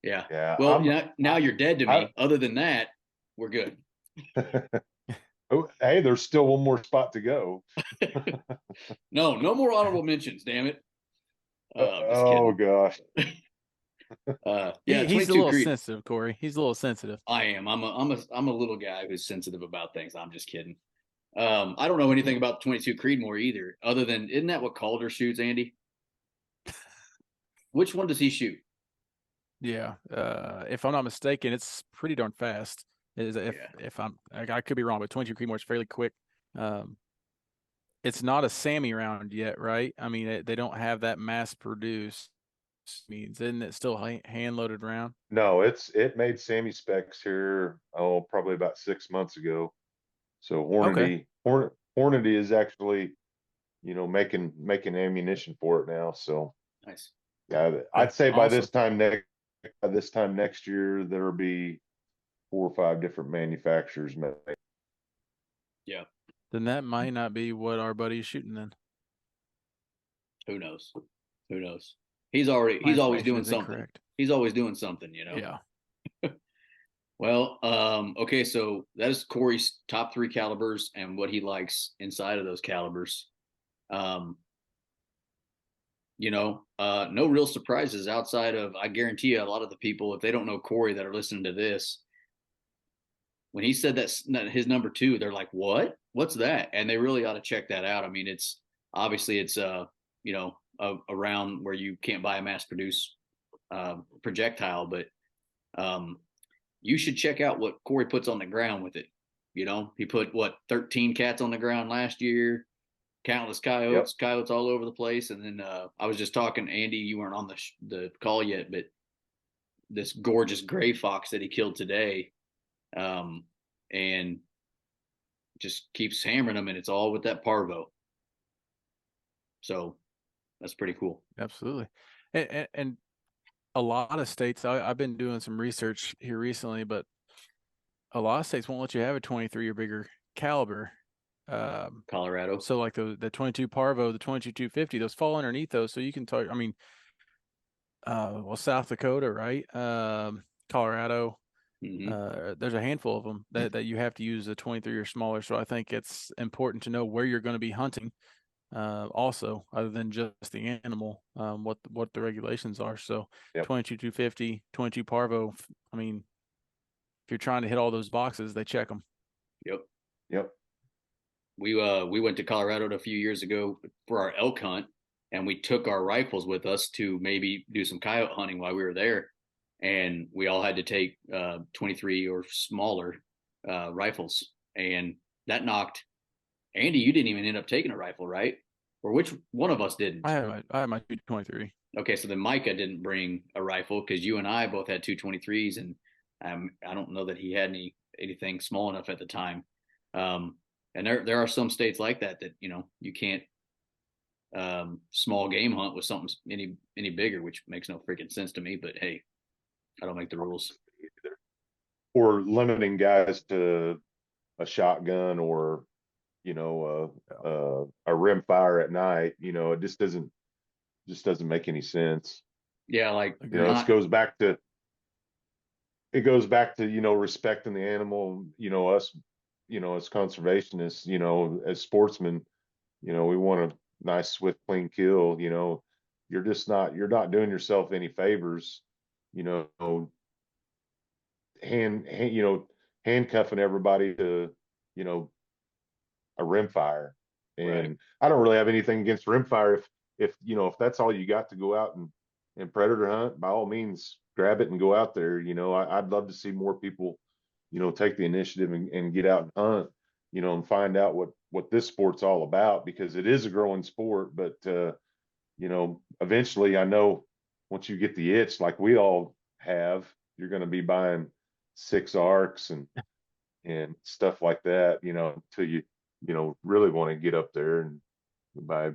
Yeah. Yeah. Well, now you're dead to me. Other than that, we're good. Oh, hey, there's still one more spot to go. No more honorable mentions, damn it. Oh gosh. Yeah, he's a little sensitive, Corey. He's a little sensitive. I am. I'm a little guy who's sensitive about things. I'm just kidding. I don't know anything about 22 Creedmoor either, other than, isn't that what Calder shoots, Andy? Which one does he shoot? Yeah. If I'm not mistaken, it's pretty darn fast. If I could be wrong, but 22 Creedmoor is fairly quick. It's not a Sammy round yet, right? I mean, they don't have that mass produced. Means isn't it still hand loaded round? No, it made Sammy specs here probably about 6 months ago. So Hornady is actually making ammunition for it now. So nice. Yeah, I'd say by this time next year there'll be 4 or 5 different manufacturers made. Yeah. Then that might not be what our buddy's shooting then. Who knows? He's always doing something. Incorrect. He's always doing something, Yeah. Well, okay, so that is Corey's top 3 calibers and what he likes inside of those calibers. No real surprises outside of, I guarantee you, a lot of the people, if they don't know Corey that are listening to this, when he said that his number 2, they're like, what? What's that? And they really ought to check that out. I mean, it's obviously a round where you can't buy a mass produced projectile, but you should check out what Corey puts on the ground with it. He put 13 cats on the ground last year, countless coyotes, coyotes all over the place. And then I was just talking, Andy, you weren't on the call yet, but this gorgeous gray fox that he killed today, and just keeps hammering them, and it's all with that parvo. So that's pretty cool. Absolutely. And a lot of states, I've been doing some research here recently, but a lot of states won't let you have a 23 or bigger caliber. Colorado. So like the 22 Parvo, the 22 250, those fall underneath those. So you can talk, I mean, well, South Dakota, right? Colorado, there's a handful of them that you have to use a 23 or smaller. So I think it's important to know where you're going to be hunting. Also, other than just the animal, what the regulations are. So 22 250, 22 Parvo. I mean, if you're trying to hit all those boxes, they check them. Yep. We went to Colorado a few years ago for our elk hunt, and we took our rifles with us to maybe do some coyote hunting while we were there, and we all had to take 23 or smaller rifles, and that knocked. Andy, you didn't even end up taking a rifle, right? Or which one of us didn't? I had my 223. Okay, so then Micah didn't bring a rifle because you and I both had 223s, and I don't know that he had anything small enough at the time. And there are some states like that you can't small game hunt with something any bigger, which makes no freaking sense to me. But hey, I don't make the rules. Or limiting guys to a shotgun or a rimfire at night. It just doesn't make any sense. Yeah, like it goes back to respecting the animal. Us, as conservationists, as sportsmen, we want a nice, swift, clean kill. You're not doing yourself any favors. Handcuffing everybody to a rimfire. And right. I don't really have anything against rimfire. If that's all you got to go out and predator hunt, by all means grab it and go out there. I'd love to see more people take the initiative and get out and hunt, and find out what this sport's all about, because it is a growing sport. But eventually, I know once you get the itch, like we all have, you're going to be buying 6 arcs and stuff like that, until you really want to get up there and buy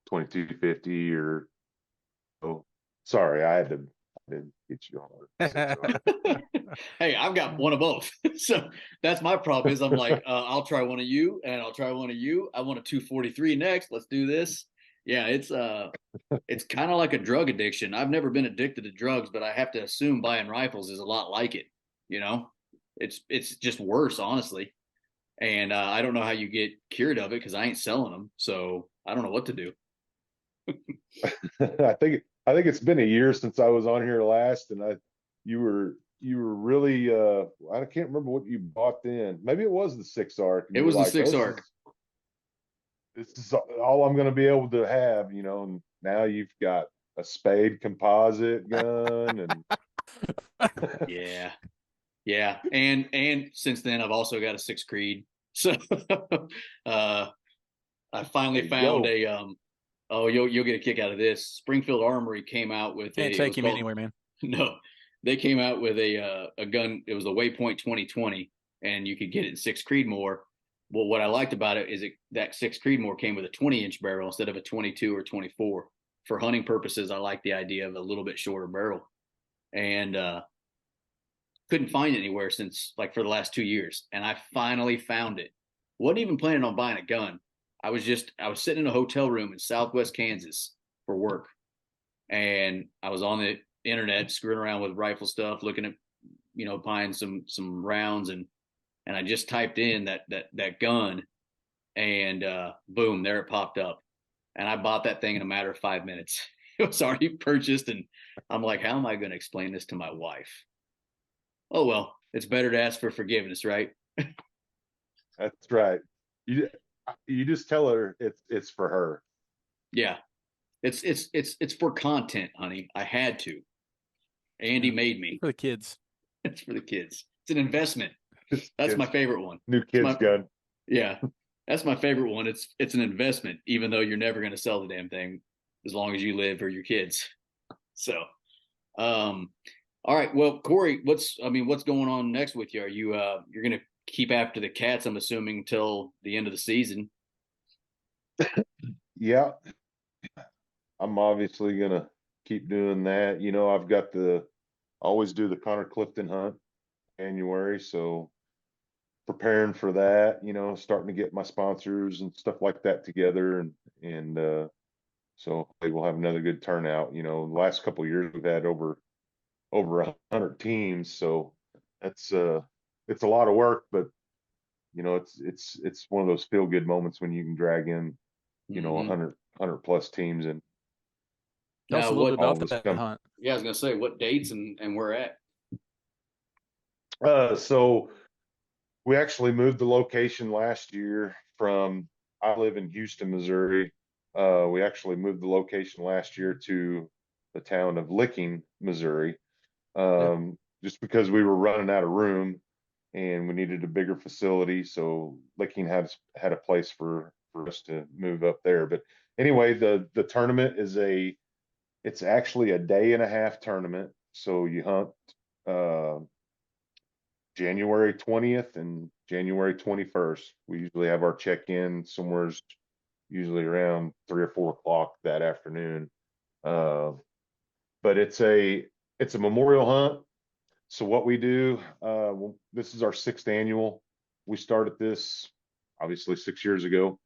2250 or, oh, sorry, I didn't get you on. Hey, I've got one of both. So that's my problem is I'm like, I'll try one of you and I'll try one of you. I want a 243 next. Let's do this. Yeah, it's kind of like a drug addiction. I've never been addicted to drugs, but I have to assume buying rifles is a lot like it. It's just worse, honestly. And I don't know how you get cured of it because I ain't selling them. So I don't know what to do. I think it's been a year since I was on here last, and you were really I can't remember what you bought then. Maybe it was the 6 arc. It was the 6 arc. This is all I'm going to be able to have, and now you've got a Spade composite gun and yeah. And since then I've also got a 6 Creed. So I finally found you'll get a kick out of this. Springfield Armory came out with Can't take him anywhere, man. No, they came out with a gun. It was a Waypoint 2020, and you could get it in 6 Creedmoor. Well, what I liked about it is that 6 Creedmoor came with a 20-inch barrel instead of a 22 or 24. For hunting purposes, I like the idea of a little bit shorter barrel, and couldn't find it anywhere since for the last 2 years, and I finally found it. Wasn't even planning on buying a gun. I was sitting in a hotel room in Southwest Kansas for work, and I was on the internet screwing around with rifle stuff, looking at buying some rounds, and I just typed in that gun, and boom, there it popped up, and I bought that thing in a matter of 5 minutes. It was already purchased, and I'm like, how am I going to explain this to my wife? Oh, well, it's better to ask for forgiveness, right? That's right. You just tell her it's for her. Yeah. It's for content, honey. I had to. Andy made me. For the kids. It's for the kids. It's an investment. That's my favorite one. New kids gun. Yeah. That's my favorite one. It's an investment, even though you're never going to sell the damn thing as long as you live or your kids. So, All right. Well, Corey, what's going on next with you? Are you you're gonna keep after the cats, I'm assuming, till the end of the season? Yeah, I'm obviously gonna keep doing that. You know, I've got always do the Connor Clifton hunt January, so preparing for that, you know, starting to get my sponsors and stuff like that together, and so hopefully we'll have another good turnout. You know, the last couple of years we've had over 100 teams, so that's it's a lot of work, but you know, it's one of those feel good moments when you can drag in, you know, Mm-hmm. 100 plus teams and Tell us Now, a little bit what? all about of us that come. hunt. Yeah, I was gonna say what dates and where at. So we actually moved the location last year from, I live in Houston, Missouri. We actually moved the location last year to the town of Licking, Missouri, Yeah. just because we were running out of room and we needed a bigger facility. So Licking had a place for us to move up there. But anyway, the tournament it's actually a day and a half tournament. So you hunt uh, January 20th and January 21st. We usually have our check-in somewhere usually around 3 or 4 o'clock that afternoon. Uh, but it's a memorial hunt. So what we do, this is our 6th annual. We started this obviously 6 years ago,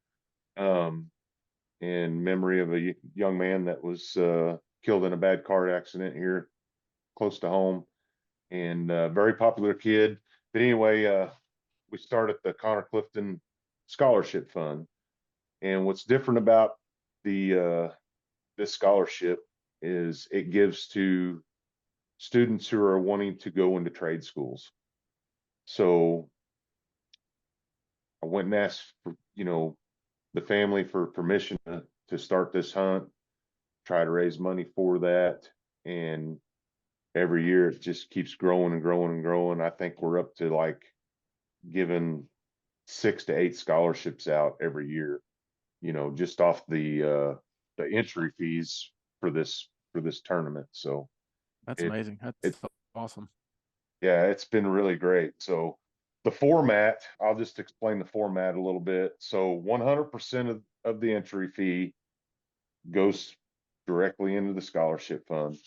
in memory of a young man that was killed in a bad car accident here close to home, and very popular kid. But anyway, we started the Connor Clifton Scholarship Fund, and what's different about the this scholarship is it gives to students who are wanting to go into trade schools. So I went and asked for, you know, the family for permission to start this hunt, try to raise money for that, and every year it just keeps growing and growing and growing. I think we're up to like giving 6 to 8 scholarships out every year, you know, just off the entry fees for this tournament. So That's it amazing. it That's awesome. yeah, it's been really great. So the format, I'll just explain the format a little bit. So 100% of the entry fee goes directly into the scholarship fund.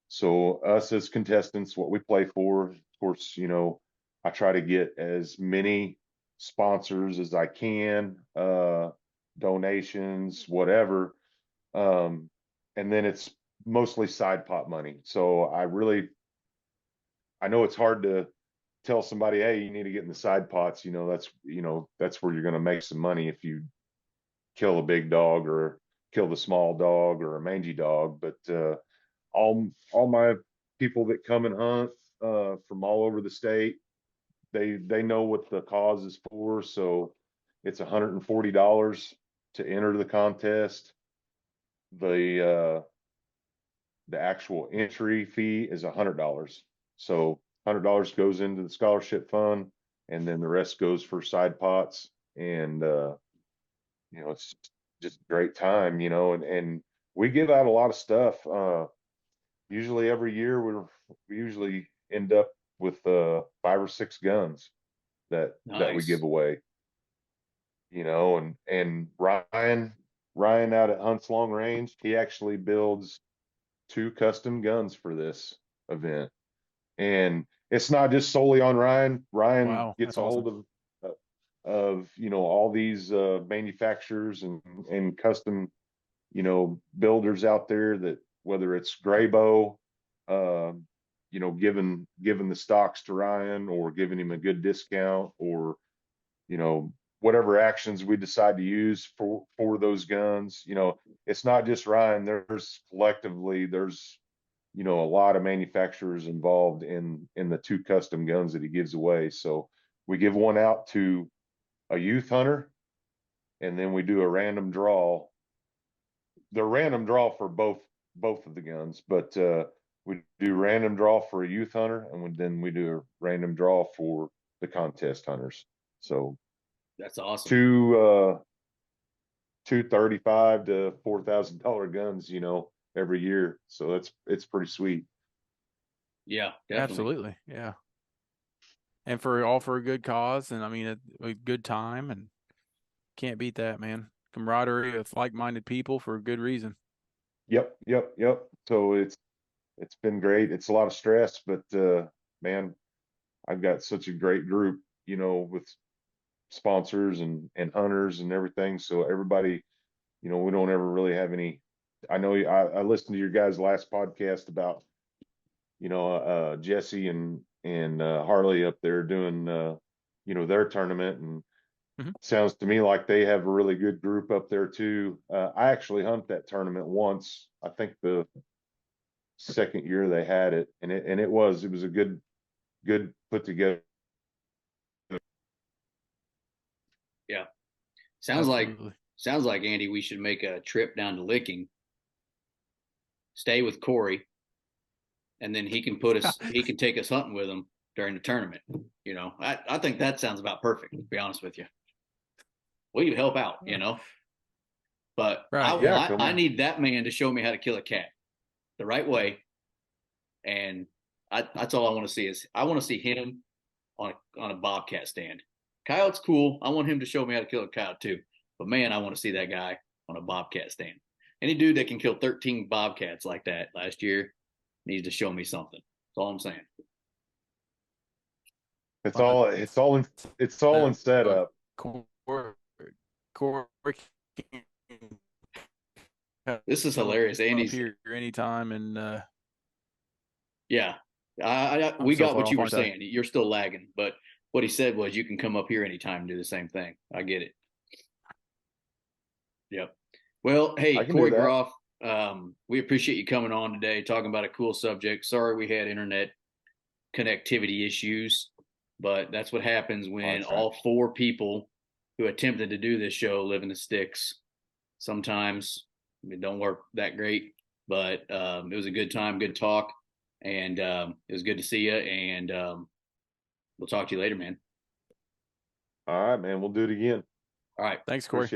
So us as contestants, what we play for, of course, you know, I try to get as many sponsors as I can, donations, whatever. And then it's mostly side pot money. So I know it's hard to tell somebody, hey, you need to get in the side pots. You know, that's where you're going to make some money if you kill a big dog or kill the small dog or a mangy dog. But all my people that come and hunt from all over the state, they know what the cause is for. So it's $140 to enter the contest. The the actual entry fee is $100. So $100 goes into the scholarship fund, and then the rest goes for side pots. And you know, it's just a great time, you know, and we give out a lot of stuff. Usually every year we usually end up with 5 or 6 guns that we give Nice. away, you know, and Ryan out at Hunts Long Range, he actually builds 2 custom guns for this event. And it's not just solely on Ryan. Ryan Wow, gets that's a awesome. hold of you know, all these manufacturers and custom, you know, builders out there, that whether it's Graybow, uh, you know, giving the stocks to Ryan or giving him a good discount, or you know, whatever actions we decide to use for those guns. You know, it's not just Ryan. There's you know, a lot of manufacturers involved in the 2 custom guns that he gives away. So we give one out to a youth hunter, and then we do a random draw. The random draw for both of the guns, but we do random draw for a youth hunter, and then we do a random draw for the contest hunters. So That's awesome. two 35 to $4,000 guns, you know, every year. So it's pretty sweet. Yeah, definitely. Absolutely. Yeah. And for a good cause. And I mean, a good time, and can't beat that, man. Camaraderie with like-minded people for a good reason. Yep, yep, yep. So it's been great. It's a lot of stress, but man, I've got such a great group, with sponsors and hunters and everything. So everybody, we don't ever really have any. I know I listened to your guys' last podcast about, Jesse and Harley up there doing their tournament, and Mhm. sounds to me like they have a really good group up there too. I actually hunt that tournament once. I think the second year they had it, and it was a good put together. Yeah. Sounds Absolutely. like Andy, we should make a trip down to Licking, stay with Corey, and then he can take us hunting with him during the tournament. I think that sounds about perfect, to be honest with you. Will you help out, But Right. Yeah, I need that man to show me how to kill a cat the right way. And that's all I want to see is I want to see him on a bobcat stand. Coyote's cool. I want him to show me how to kill a coyote too. But man, I want to see that guy on a bobcat stand. Any dude that can kill 13 bobcats like that last year needs to show me something. That's all I'm saying. it's all in setup. Corey, This is hilarious. up Andy's here anytime, and yeah. I'm We so got far what you off were on that. saying. You're still lagging, but what he said was you can come up here anytime and do the same thing. I get it. Yep. Well, I hey, can do Corey that. Groff, we appreciate you coming on today, talking about a cool subject. Sorry we had internet connectivity issues, but that's what happens when That's right. all four people who attempted to do this show live in the sticks. Sometimes it don't work that great, but it was a good time, good talk, and it was good to see you. And we'll talk to you later, man. All right, man. We'll do it again. All right. Thanks, Corey. Appreciate it.